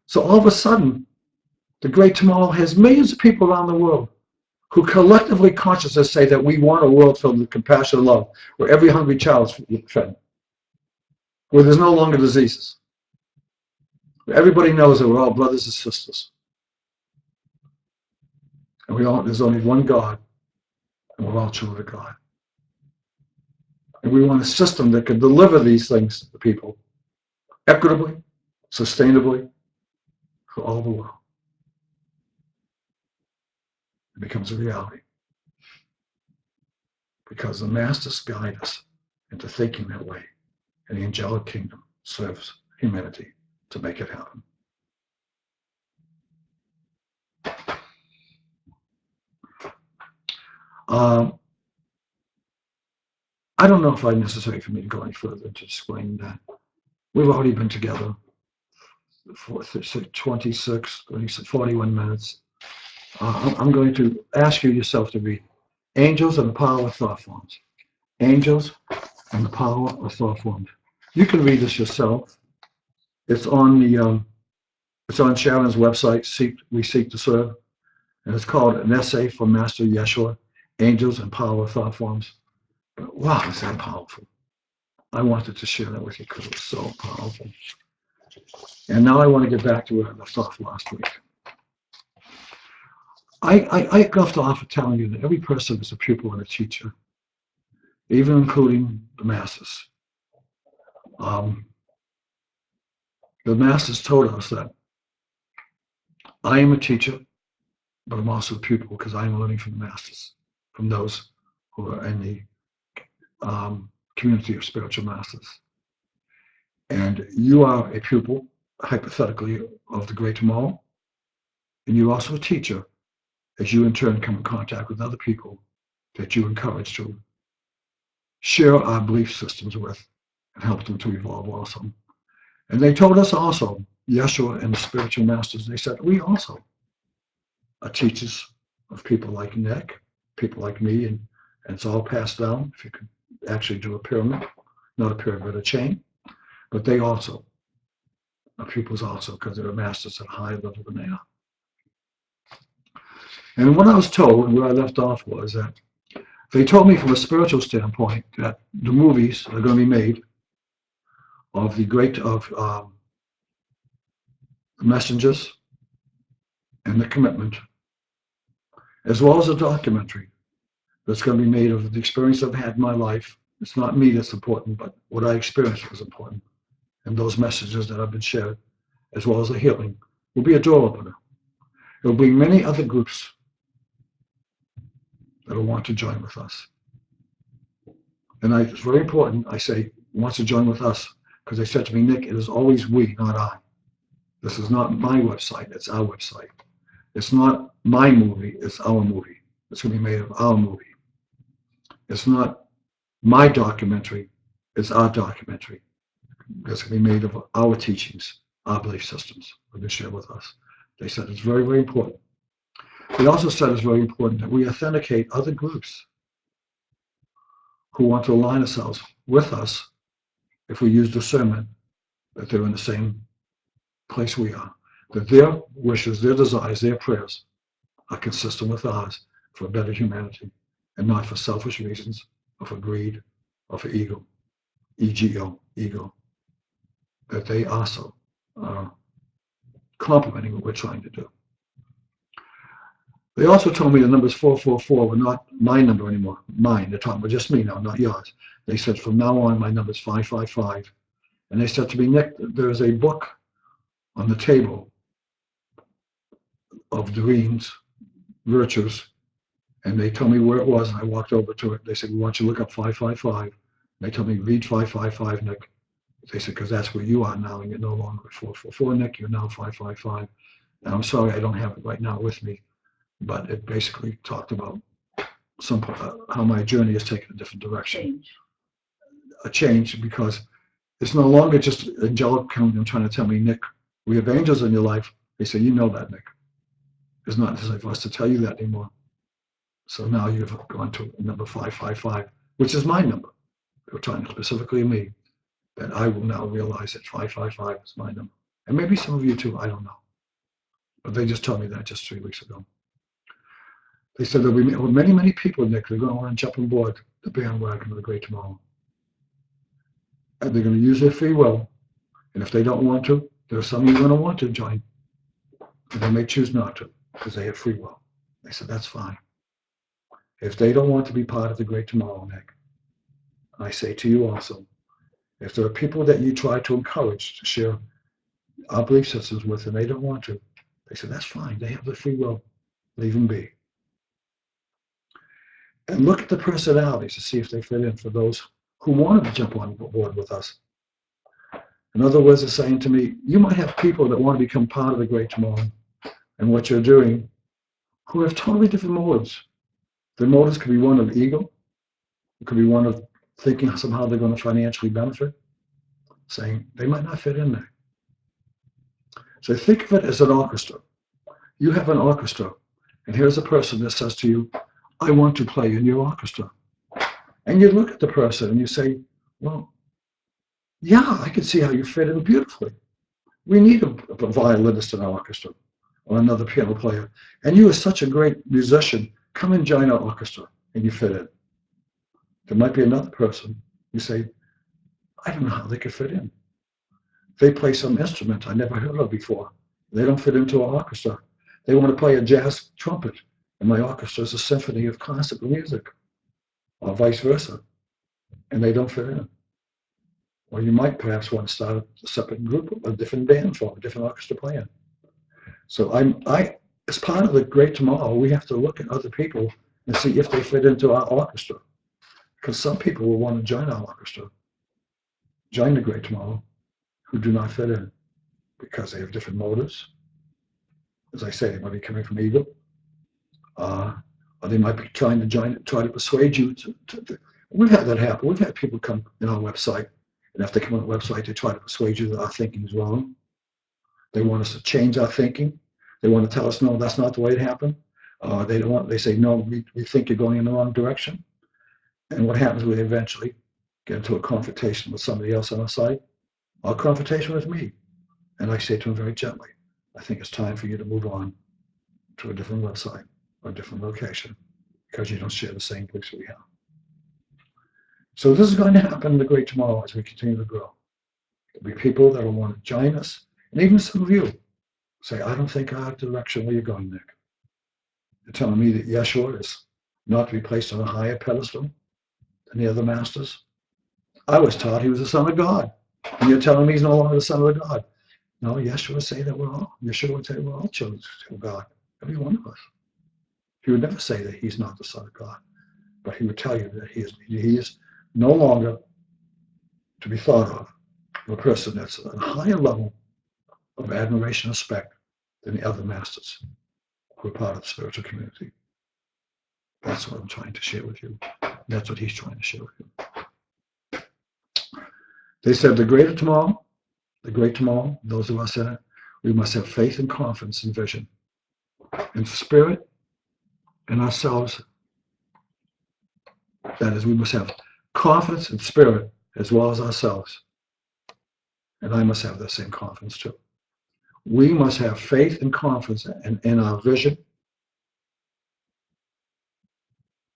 so all of a sudden, the Great Tomorrow has millions of people around the world who collectively consciously say that we want a world filled with compassion and love, where every hungry child is fed, where there's no longer diseases, where everybody knows that we're all brothers and sisters, and there's only one God, and we're all children of God. And we want a system that can deliver these things to people equitably, sustainably, for all the world. It becomes a reality. Because the masters guide us into thinking that way, and the angelic kingdom serves humanity to make it happen. I don't know if it's necessary for me to go any further to explain that. We've already been together for 41 minutes. I'm going to ask you yourself to read Angels and the Power of Thought Forms. Angels and the Power of Thought Forms. You can read this yourself. It's on Sharon's website, We Seek to Serve, and it's called An Essay from Master Yeshua, Angels and Power of Thought Forms. But wow, is that powerful. I wanted to share that with you because it was so powerful. And now I want to get back to where I left off last week. I left off with telling you that every person is a pupil and a teacher, even including the masters. The masters told us that I am a teacher, but I'm also a pupil because I am learning from the masters, from those who are in the community of spiritual masters. And you are a pupil, hypothetically, of the Great Tomorrow, and you're also a teacher, as you in turn come in contact with other people that you encourage to share our belief systems with and help them to evolve also. And they told us also, Yeshua and the spiritual masters, they said, we also are teachers of people like Nick, people like me, and it's all passed down. If you could actually do a pyramid, not a pyramid, but a chain. But they also are pupils also, because they're masters at a higher level than they are. And what I was told, where I left off, was that they told me from a spiritual standpoint that the movies are going to be made of the messengers and the commitment, as well as a documentary that's going to be made of the experience I've had in my life. It's not me that's important, but what I experienced was important. And those messages that have been shared, as well as the healing, will be a door opener There'll be many other groups that will want to join with us. And it's very important, I say, wants to join with us, because they said to me, Nick, it is always we, not I. This is not my website, it's our website. It's not my movie, it's our movie. It's going to be made of our movie. It's not my documentary, it's our documentary. It's going to be made of our teachings, our belief systems that they share with us. They said it's very, very important. They also said it's very important that we authenticate other groups who want to align themselves with us if we use discernment that they're in the same place we are, that their wishes, their desires, their prayers are consistent with ours for a better humanity and not for selfish reasons or for greed or for ego, ego, that they also are complementing what we're trying to do. They also told me the numbers 444 were not my number anymore, mine. They're talking about just me now, not yours. They said from now on my number is 555. And they said to me, Nick, there's a book on the table of Doreen's virtues. And they told me where it was, and I walked over to it. They said, we want you to look up 555. They told me, read 555, Nick. They said, because that's where you are now, and you're no longer 444, Nick. You're now 555. And I'm sorry I don't have it right now with me, but it basically talked about how my journey has taken a different direction. A change, because it's no longer just angelic coming and trying to tell me, Nick, we have angels in your life. They say, you know that, Nick. It's not necessary for us to tell you that anymore. So now you've gone to number 555, which is my number. They were talking specifically to me, that I will now realize that 555 is my number. And maybe some of you too, I don't know. But they just told me that just 3 weeks ago. They said there'll be many, many people, Nick, that are going to want to jump on board the bandwagon of the Great Tomorrow. And they're going to use their free will. And if they don't want to, there are some who are going to want to join. And they may choose not to, because they have free will. They said, that's fine. If they don't want to be part of the Great Tomorrow, Nick, I say to you also, if there are people that you try to encourage to share our belief systems with and they don't want to, they said, that's fine. They have the free will. Leave them be. And look at the personalities to see if they fit in for those who wanted to jump on board with us. In other words, they're saying to me, you might have people that want to become part of the Great Tomorrow and what you're doing who have totally different motives. Their motives could be one of ego. It could be one of thinking somehow they're going to financially benefit, saying they might not fit in there. So think of it as an orchestra. You have an orchestra, and here's a person that says to you, I want to play in your orchestra. And you look at the person and you say, well, yeah, I can see how you fit in beautifully. We need a violinist in our orchestra or another piano player. And you are such a great musician. Come and join our orchestra, and you fit in. There might be another person. You say, I don't know how they could fit in. They play some instrument I never heard of before. They don't fit into our orchestra. They want to play a jazz trumpet, and my orchestra is a symphony of classical music, or vice versa, and they don't fit in. Or you might perhaps want to start a separate group, a different band form, a different orchestra playing. So as part of the Great Tomorrow, we have to look at other people and see if they fit into our orchestra. Because some people will want to join our orchestra, join the Great Tomorrow, who do not fit in because they have different motives. As I say, they might be coming from ego, or they might be trying to try to persuade you to. We've had that happen. We've had people come in our website, and if they come on the website, they try to persuade you that our thinking is wrong. They want us to change our thinking. They want to tell us, no, that's not the way it happened. They say, no, we think you're going in the wrong direction. And what happens, we eventually get into a confrontation with somebody else on our site, or a confrontation with me. And I say to them very gently, I think it's time for you to move on to a different website or a different location because you don't share the same beliefs we have. So this is going to happen in the Great Tomorrow as we continue to grow. There'll be people that will want to join us, and even some of you say, I don't think I have the direction where you're going, Nick. You're telling me that Yeshua is not to be placed on a higher pedestal than the other masters. I was taught he was the Son of God, and you're telling me he's no longer the Son of God. No, Yeshua would say that Yeshua would say we're all children of God, Every one of us. He would never say that he's not the Son of God, but he would tell you that he is no longer to be thought of a person that's at a higher level of admiration and respect than the other masters who are part of the spiritual community. That's what I'm trying to share with you. That's what he's trying to share with you. They said the great tomorrow, those of us in it, we must have faith and confidence and vision. In spirit, in ourselves, that is, we must have confidence in spirit as well as ourselves. And I must have that same confidence too. We must have faith and confidence in our vision,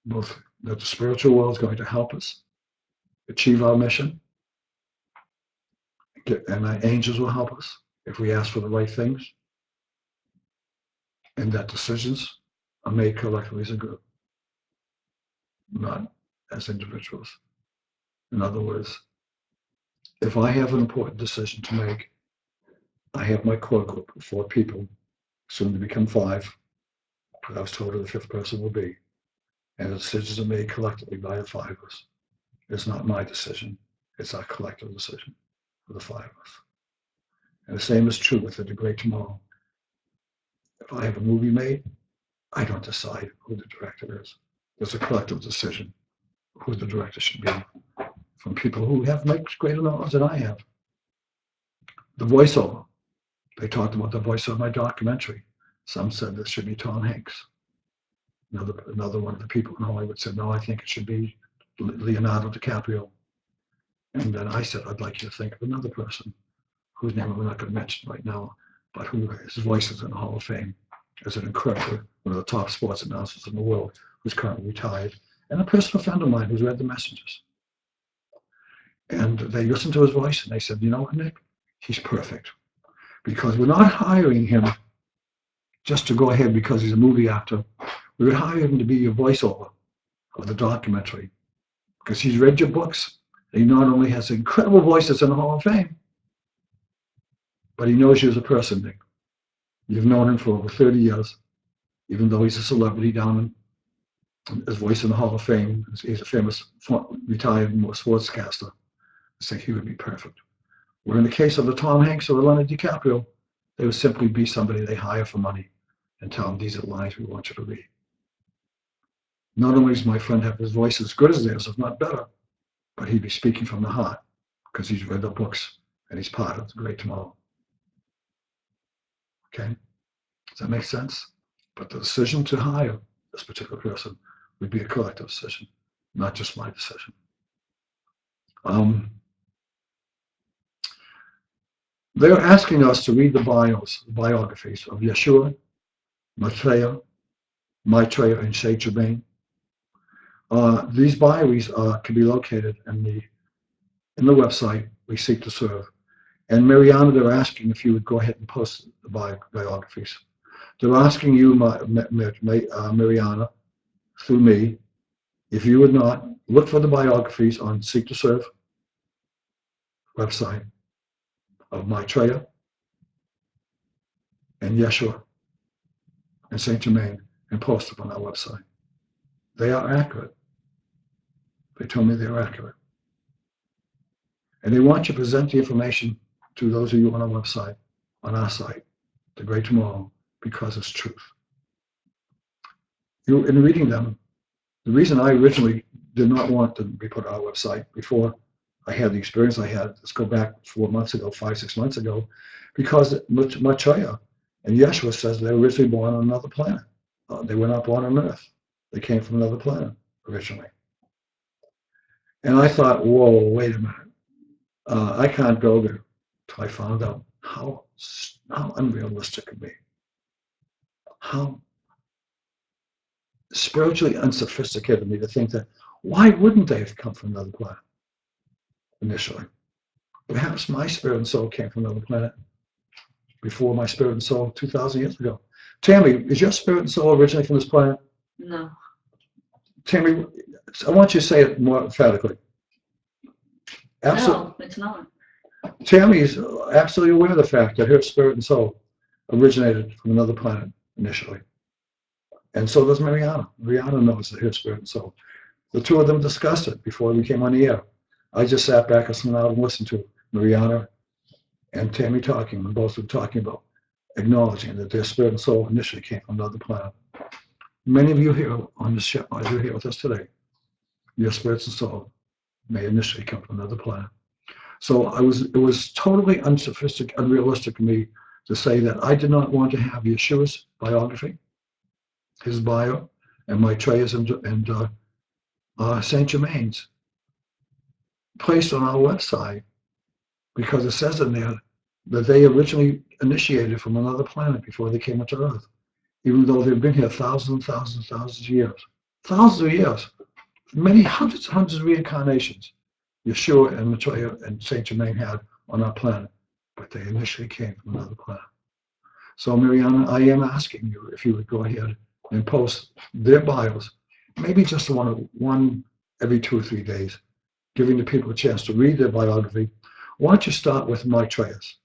both that the spiritual world is going to help us achieve our mission, and our angels will help us if we ask for the right things, and that decisions are made collectively as a group, not as individuals. In other words, if I have an important decision to make, I have my core group of 4 people, soon to become 5, but I was told who the 5th person will be. And the decisions are made collectively by the 5 of us. It's not my decision, it's our collective decision for the 5 of us. And the same is true with the great tomorrow. If I have a movie made, I don't decide who the director is. It's a collective decision who the director should be from people who have much greater knowledge than I have. The voiceover. They talked about the voice of my documentary. Some said this should be Tom Hanks. Another one of the people in Hollywood said, no, I think it should be Leonardo DiCaprio. And then I said, I'd like you to think of another person whose name we're not going to mention right now, but who his voice is in the Hall of Fame as an incredible, one of the top sports announcers in the world, who's currently retired, and a personal friend of mine who's read The Messengers. And they listened to his voice and they said, you know what, Nick? He's perfect. Because we're not hiring him just to go ahead because he's a movie actor. We would hire him to be your voiceover of the documentary. Because he's read your books. And he not only has incredible voices in the Hall of Fame, but he knows you as a person, Nick. You've known him for over 30 years, even though he's a celebrity down in his voice in the Hall of Fame. He's a famous retired sportscaster. I think he would be perfect. Where in the case of the Tom Hanks or the Leonardo DiCaprio, they would simply be somebody they hire for money and tell them, these are the lines we want you to read. Not only does my friend have his voice as good as theirs, if not better, but he'd be speaking from the heart because he's read the books and he's part of the great tomorrow. Okay? Does that make sense? But the decision to hire this particular person would be a collective decision, not just my decision. They're asking us to read the biographies of Yeshua, Maitreya, and Saint Germain. These biographies can be located in the website We Seek to Serve. And Mariana, they're asking if you would go ahead and post the biographies. They're asking you, Mariana, through me, if you would not look for the biographies on Seek to Serve website of Maitreya and Yeshua and Saint Germain and post them on our website. They are accurate. They told me they're accurate. And they want you to present the information to those of you on our website, on our site, The Great Tomorrow, because it's truth. In reading them, the reason I originally did not want to be put on our website before I had the experience I had, let's go back 5, 6 months ago, because Maitreya and Yeshua says they were originally born on another planet. They were not born on Earth. They came from another planet originally. And I thought, whoa, wait a minute. I can't go there until I found out how unrealistic it be. How spiritually unsophisticated of me to think that, why wouldn't they have come from another planet initially? Perhaps my spirit and soul came from another planet before my spirit and soul 2,000 years ago. Tammy, is your spirit and soul originally from this planet? No. Tammy, I want you to say it more emphatically. No, it's not. Tammy is absolutely aware of the fact that her spirit and soul originated from another planet initially. And so does Mariana. Mariana knows the spirit and soul. The two of them discussed it before we came on the air. I just sat back and smiled and listened to Mariana and Tammy talking, and both were talking about acknowledging that their spirit and soul initially came from another planet. Many of you here on the show, as you're here with us today, your spirits and soul may initially come from another planet. So it was totally unsophisticated, unrealistic for me to say that I did not want to have Yeshua's biography, his bio, and Maitreya's and Saint Germain's placed on our website, because it says in there that they originally initiated from another planet before they came into Earth, even though they've been here thousands and thousands and thousands of years. Thousands of years. Many hundreds of reincarnations Yeshua and Maitreya and Saint Germain had on our planet, but they initially came from another planet. So Mariana, I am asking you if you would go ahead and post their bios, maybe just one every 2 or 3 days, giving the people a chance to read their biography. Why don't you start with Maitreya's?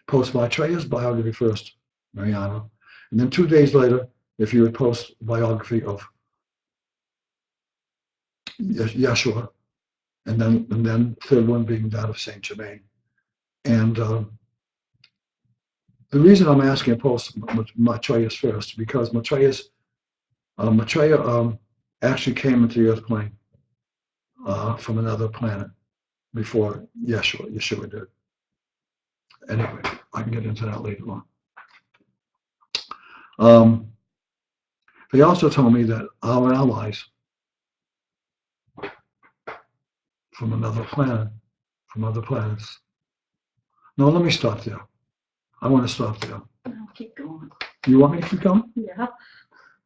Post Maitreya's biography first, Mariana, and then 2 days later, if you would post biography of Yeshua, and then third one being that of Saint Germain. And the reason I'm asking to post Maitreya's first, because Maitreya actually came into the Earth plane from another planet before Yeshua did. Anyway, I can get into that later on. They also told me that our allies from another planet, from other planets. No, let me stop there. I want to stop there. No, keep going. You want me to keep going? Yeah.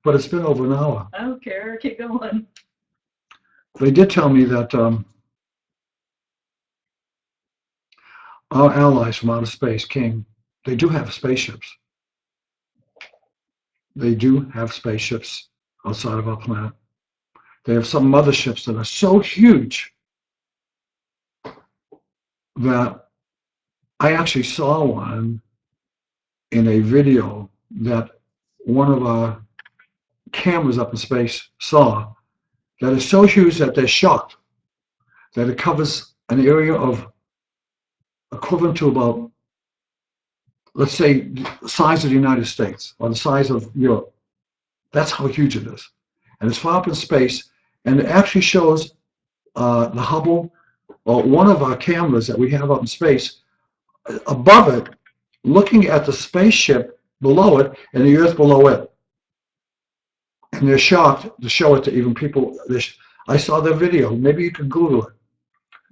But it's been over an hour. I don't care. Keep going. They did tell me that our allies from outer space came. They do have spaceships. They do have spaceships outside of our planet. They have some motherships that are so huge that I actually saw one in a video that one of our cameras up in space saw, that is so huge that they're shocked that it covers an area of equivalent to about, let's say, the size of the United States or the size of Europe. That's how huge it is. And it's far up in space, and it actually shows the Hubble, or one of our cameras that we have up in space, above it, looking at the spaceship below it and the Earth below it. And they're shocked to show it to even people. I saw their video. Maybe you could Google it.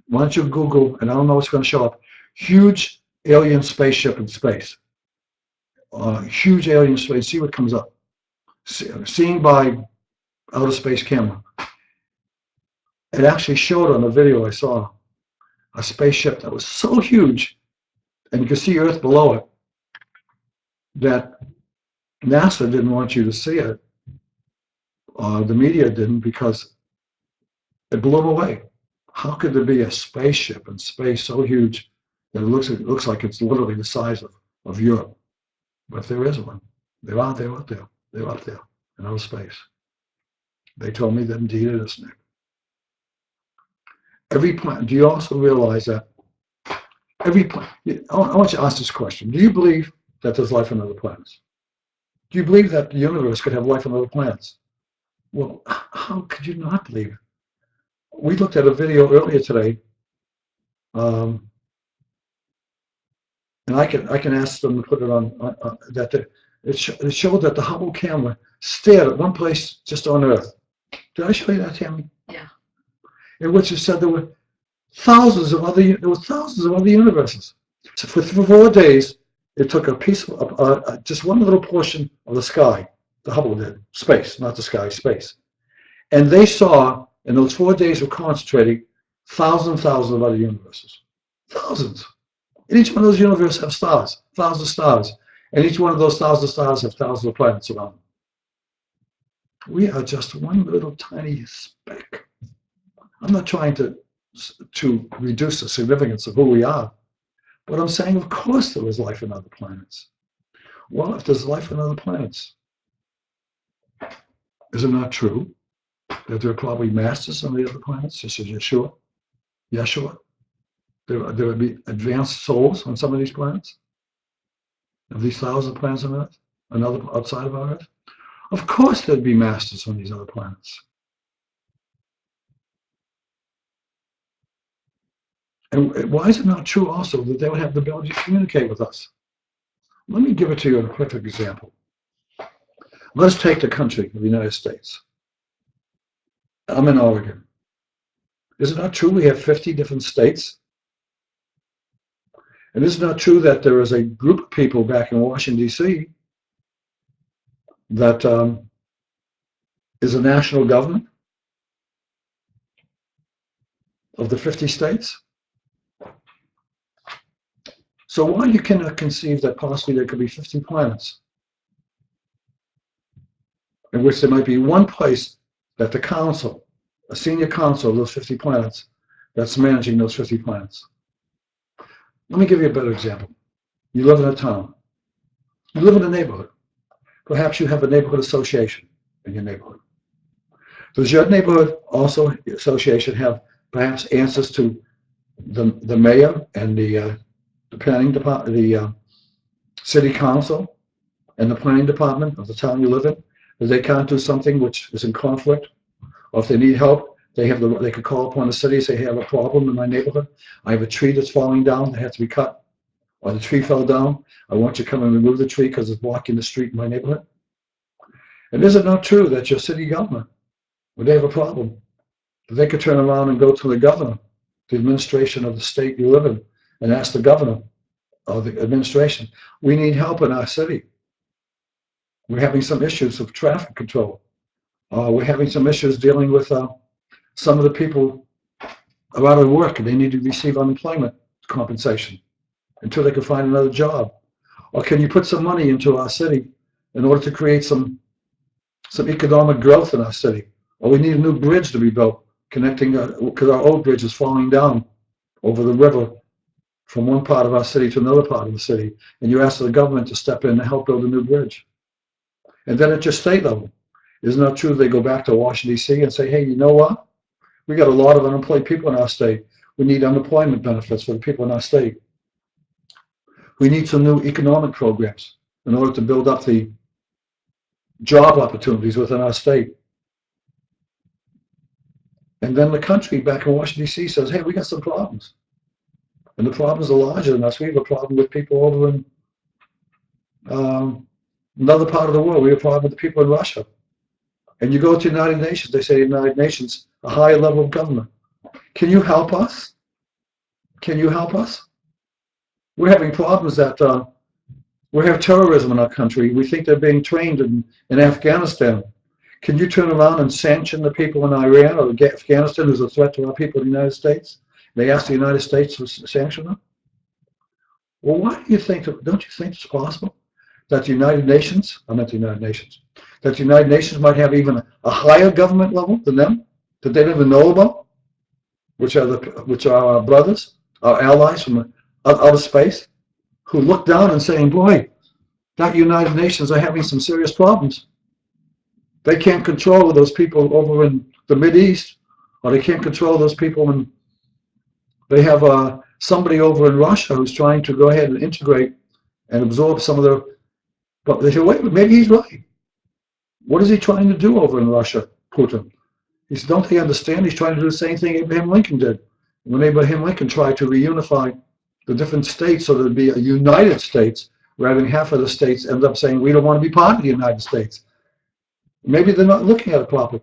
Why don't you Google, and I don't know what's going to show up, huge alien spaceship in space. Huge alien space. See what comes up. Seen by outer space camera. It actually showed on the video I saw a spaceship that was so huge, and you could see Earth below it, that NASA didn't want you to see it. The media didn't, because it blew them away. How could there be a spaceship in space so huge that it looks like it's literally the size of Europe? But there is one. They're out there. They're out there in outer space. They told me that indeed it is, Nick. Every planet. Do you also realize that every planet? I want you to ask this question. Do you believe that there's life on other planets? Do you believe that the universe could have life on other planets? Well, how could you not believe it? We looked at a video earlier today, and I can ask them to put it on that. It showed that the Hubble camera stared at one place just on Earth. Did I show you that, Tammy? Yeah. In which it said there were thousands of other universes. So for 4 days, it took a piece of just one little portion of the sky. The Hubble did, space, not the sky, space. And they saw, in those 4 days of concentrating, thousands and thousands of other universes. Thousands. And each one of those universes have stars, thousands of stars. And each one of those thousands of stars have thousands of planets around them. We are just one little tiny speck. I'm not trying to reduce the significance of who we are, but I'm saying, of course, there is life on other planets. Well, if there's life on other planets, Is it not true that there are probably masters on the other planets, such as Yeshua? There would be advanced souls on some of these planets, of these thousands of planets on Earth, another outside of our Earth. Of course, there'd be masters on these other planets. And why is it not true also that they would have the ability to communicate with us? Let me give it to you in a perfect example. Let's take the country of the United States. I'm in Oregon. Is it not true we have 50 different states? And is it not true that there is a group of people back in Washington, D.C. that is a national government of the 50 states? So why you cannot conceive that possibly there could be 50 planets in which there might be one place that the council, a senior council of those 50 planets, that's managing those 50 planets? Let me give you a better example. You live in a town. You live in a neighborhood. Perhaps you have a neighborhood association in your neighborhood. Does your neighborhood also association have perhaps answers to the mayor and the planning department, the city council and the planning department of the town you live in? That they can't do something which is in conflict, or if they need help, they could call upon the city and say, hey, I have a problem in my neighborhood. I have a tree that's falling down that has to be cut, or the tree fell down. I want you to come and remove the tree because it's blocking the street in my neighborhood. And is it not true that your city government, when they have a problem, that they could turn around and go to the governor, the administration of the state you live in, and ask the governor of the administration, we need help in our city. We're having some issues of traffic control. We're having some issues dealing with some of the people are out of work and they need to receive unemployment compensation until they can find another job. Or can you put some money into our city in order to create some economic growth in our city? Or we need a new bridge to be built connecting, because our old bridge is falling down over the river from one part of our city to another part of the city. And you ask the government to step in to help build a new bridge. And then at your state level, isn't it true they go back to Washington, D.C. and say, hey, you know what? We got a lot of unemployed people in our state. We need unemployment benefits for the people in our state. We need some new economic programs in order to build up the job opportunities within our state. And then the country back in Washington, D.C. says, hey, we got some problems. And the problems are larger than us. We have a problem with people over in another part of the world. We have a problem with the people in Russia. And you go to the United Nations, they say the United Nations, a higher level of government. Can you help us? Can you help us? We're having problems that we have terrorism in our country. We think they're being trained in Afghanistan. Can you turn around and sanction the people in Iran or Afghanistan who's a threat to our people in the United States? They ask the United States to sanction them? Well, why do you think, don't you think it's possible that the United Nations, I meant the United Nations, that the United Nations might have even a higher government level than them, that they don't even know about, which are our brothers, our allies from outer space, who look down and saying, boy, that United Nations are having some serious problems. They can't control those people over in the Mideast, or they can't control those people when they have somebody over in Russia who's trying to go ahead and integrate and absorb some of their, but they say, wait, maybe he's right. What is he trying to do over in Russia, Putin? He said, don't they understand? He's trying to do the same thing Abraham Lincoln did. When Abraham Lincoln tried to reunify the different states so there'd be a United States, rather than half of the states end up saying, we don't want to be part of the United States. Maybe they're not looking at it properly.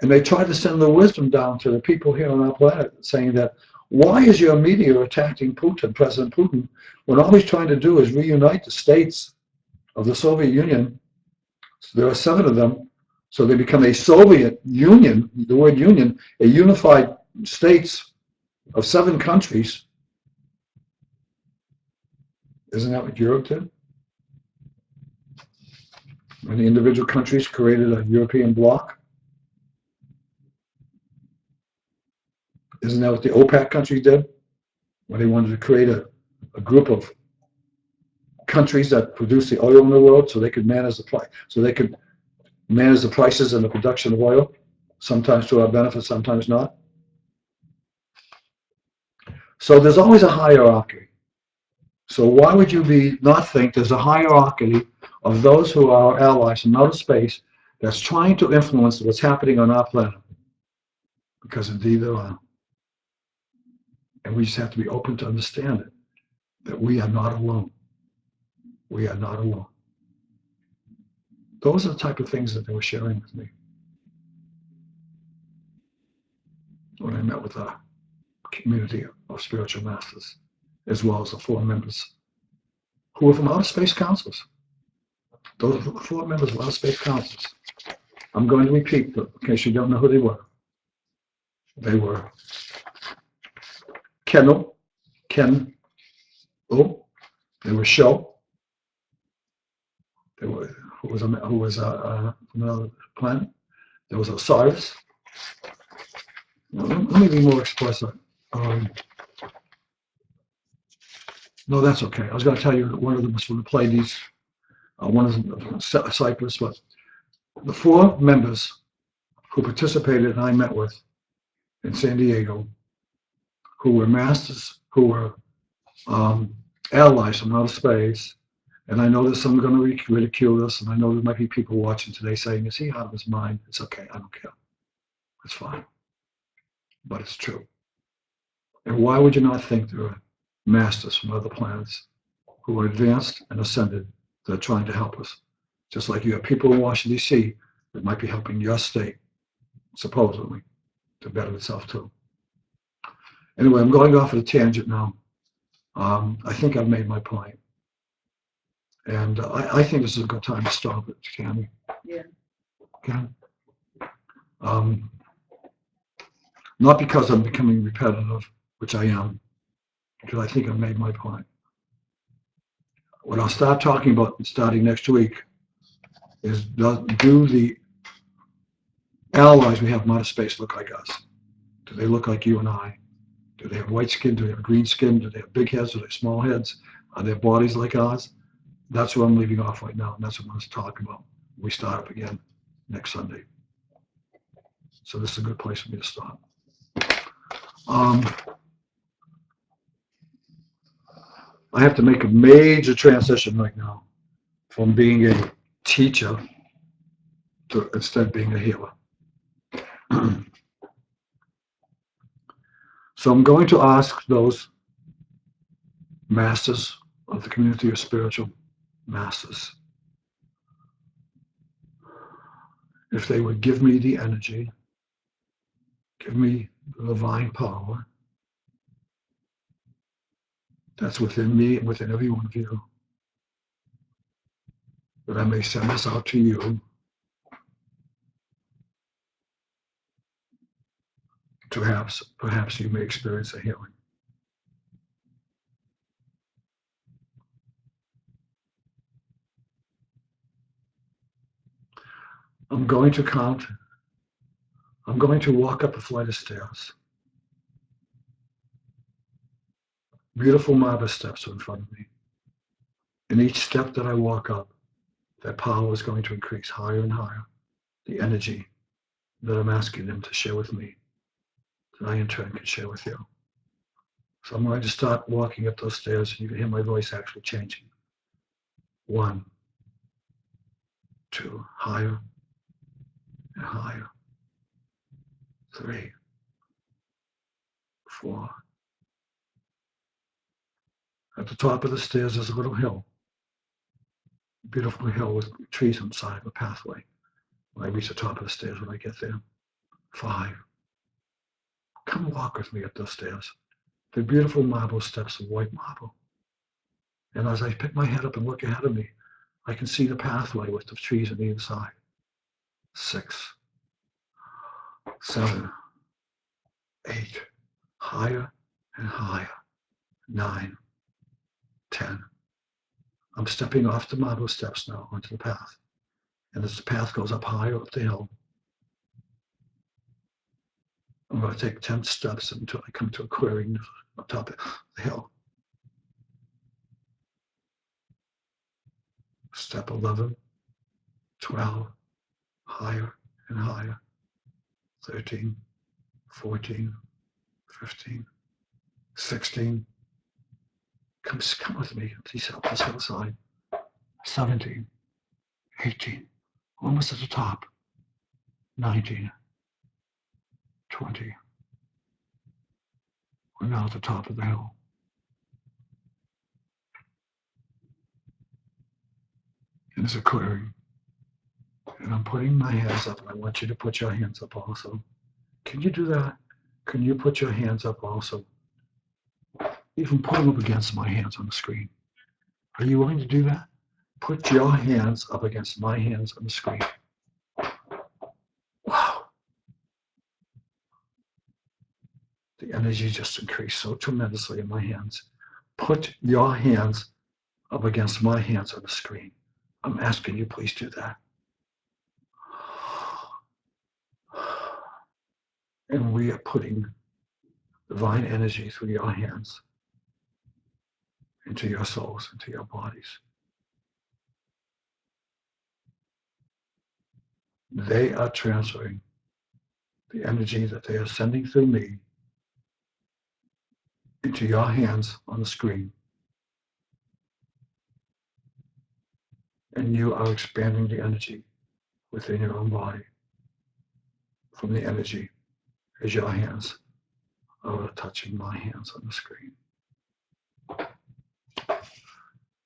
And they try to send the wisdom down to the people here on our planet, saying that, why is your media attacking Putin, President Putin, when all he's trying to do is reunite the states of the Soviet Union? So there are 7 of them, so they become a Soviet Union, the word union, a unified states of 7 countries. Isn't that what Europe did? When the individual countries created a European bloc? Isn't that what the OPEC countries did? When they wanted to create a group of countries that produce the oil in the world so they could manage the price, so they could manage the prices and the production of oil, sometimes to our benefit, sometimes not. So there's always a hierarchy. So why would you not think there's a hierarchy of those who are our allies in outer space that's trying to influence what's happening on our planet? Because indeed there are. And we just have to be open to understand it, that we are not alone. We are not alone. Those are the type of things that they were sharing with me when I met with our community of spiritual masters, as well as the 4 members who were from outer space councils. Those are the 4 members of outer space councils. I'm going to repeat them in case you don't know who they were. They were Ken, they were Sho, they were who was from another planet. There was Osiris. Let me be more explicit. No, that's okay. I was going to tell you that one of them was from the Pleiades, one of them from Cyprus, but the 4 members who participated and I met with in San Diego, who were masters, who were allies from outer space, and I know that some are going to ridicule us, and I know there might be people watching today saying, is he out of his mind? It's okay, I don't care. It's fine. But it's true. And why would you not think there are masters from other planets who are advanced and ascended that are trying to help us? Just like you have people in Washington, D.C. that might be helping your state, supposedly, to better itself too. Anyway, I'm going off at a tangent now. I think I've made my point. And I think this is a good time to stop it, Tammy. Yeah. Okay. Not because I'm becoming repetitive, which I am, because I think I've made my point. What I'll start talking about starting next week is, do the allies we have in outer space look like us? Do they look like you and I? Do they have white skin? Do they have green skin? Do they have big heads? Do they have small heads? Are their bodies like ours? That's what I'm leaving off right now, and that's what I'm going to talk about. We start up again next Sunday. So this is a good place for me to stop. I have to make a major transition right now from being a teacher to instead being a healer. So I'm going to ask those masters of the community of spiritual masters if they would give me the energy, give me the divine power that's within me and within every one of you, that I may send this out to you to perhaps you may experience a healing. I'm going to walk up a flight of stairs. Beautiful marble steps are in front of me. And each step that I walk up, that power is going to increase higher and higher. The energy that I'm asking them to share with me, that I in turn can share with you. So I'm going to start walking up those stairs, and you can hear my voice actually changing. 1, 2, higher and higher. 3, 4. At the top of the stairs is a little hill. A beautiful hill with trees on the side of a pathway. When I reach the top of the stairs, when I get there. 5. Come walk with me up those stairs. The beautiful marble steps of white marble. And as I pick my head up and look ahead of me, I can see the pathway with the trees on the inside. 6, 7, 8, higher and higher. 9, 10. I'm stepping off the marble steps now onto the path. And as the path goes up higher up the hill, I'm going to take 10 steps until I come to a clearing on top of the hill. Step 11, 12, higher and higher. 13, 14, 15, 16. Come with me. Please help us outside. 17, 18, almost at the top. 19, 20. We're now at the top of the hill. And there's a clearing. And I'm putting my hands up, and I want you to put your hands up also. Can you do that? Can you put your hands up also? Even put them up against my hands on the screen. Are you willing to do that? Put your hands up against my hands on the screen. Wow. The energy just increased so tremendously in my hands. Put your hands up against my hands on the screen. I'm asking you, please do that. And we are putting divine energy through your hands into your souls, into your bodies. They are transferring the energy that they are sending through me into your hands on the screen. And you are expanding the energy within your own body from the energy as your hands are touching my hands on the screen.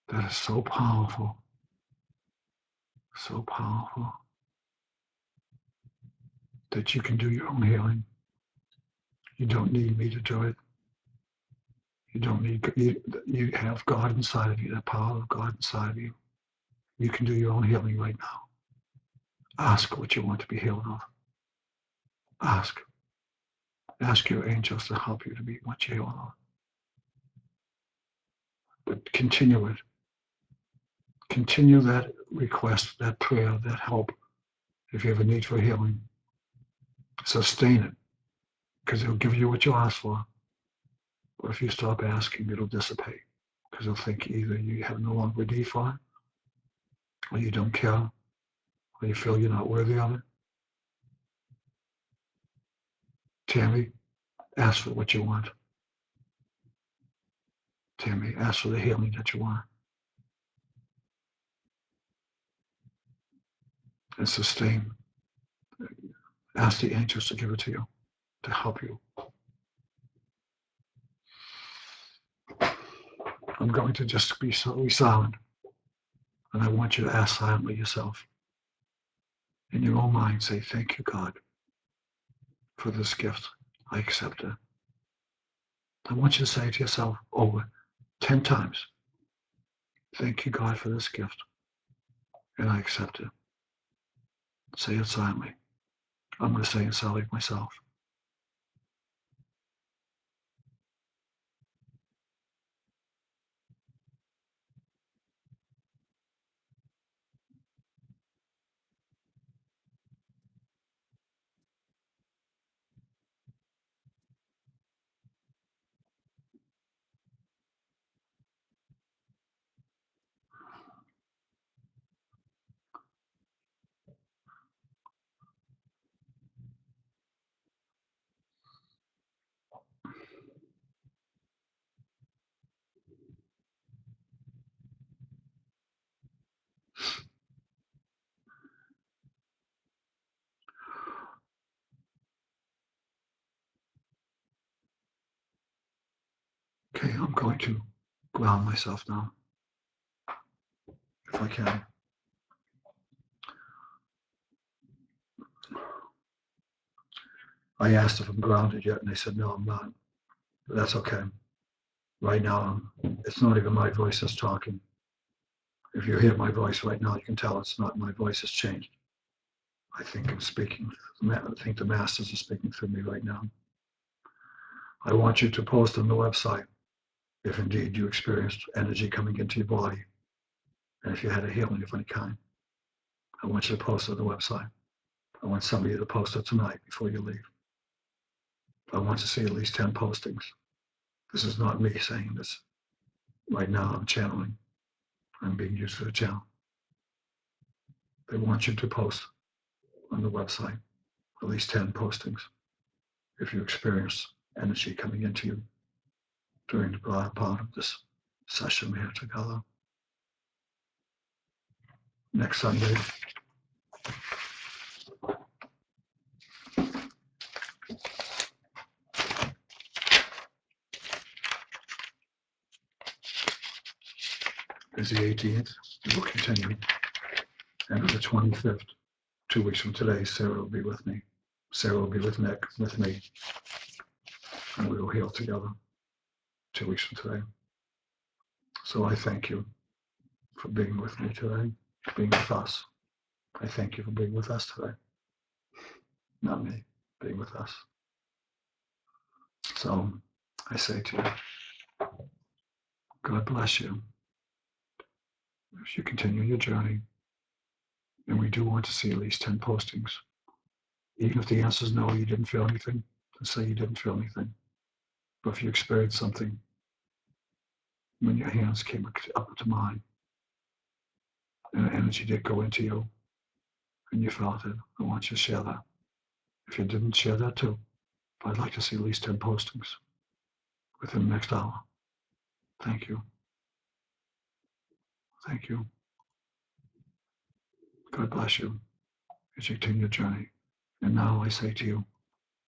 That is so powerful. So powerful. That you can do your own healing. You don't need me to do it. You don't need, you have God inside of you, the power of God inside of you. You can do your own healing right now. Ask what you want to be healed of. Ask. Ask your angels to help you to be what you're healed of. But continue it. Continue that request, that prayer, that help. If you have a need for healing, sustain it, because it'll give you what you ask for. But if you stop asking, it'll dissipate, because you'll think either you have no longer a need for it, or you don't care, or you feel you're not worthy of it. Tammy, ask for what you want. Tammy, ask for the healing that you want. And sustain. Ask the angels to give it to you, to help you. I'm going to just be silent. And I want you to ask silently yourself. In your own mind, say, thank you, God, for this gift. I accept it. I want you to say it to yourself over 10 times. Thank you, God, for this gift. And I accept it. Say it silently. I'm going to say it silently myself. Okay, I'm going to ground myself now, if I can. I asked if I'm grounded yet, and they said, no, I'm not. But that's okay. Right now, it's not even my voice that's talking. If you hear my voice right now, you can tell it's not, my voice has changed. I think I'm speaking, I think the masters are speaking through me right now. I want you to post on the website if indeed you experienced energy coming into your body, and if you had a healing of any kind. I want you to post on the website. I want somebody to post it tonight before you leave. I want to see at least 10 postings. This is not me saying this. Right now I'm channeling. I'm being used for the channel. They want you to post. on the website, at least 10 postings, if you experience energy coming into you during the broad part of this session we have together. Next Sunday, is the 18th. We will continue. And on the 25th, 2 weeks from today, Sarah will be with me. Sarah will be with Nick, with me. And we will heal together 2 weeks from today. So I thank you for being with me today, being with us. I thank you for being with us today. Not me, being with us. So I say to you, God bless you as you continue your journey. And we do want to see at least 10 postings. Even if the answer is no, you didn't feel anything, then say you didn't feel anything. But if you experienced something when your hands came up to mine, and the energy did go into you, and you felt it, I want you to share that. If you didn't, share that too. But I'd like to see at least 10 postings within the next hour. Thank you. Thank you. God bless you as you continue your journey. And now I say to you,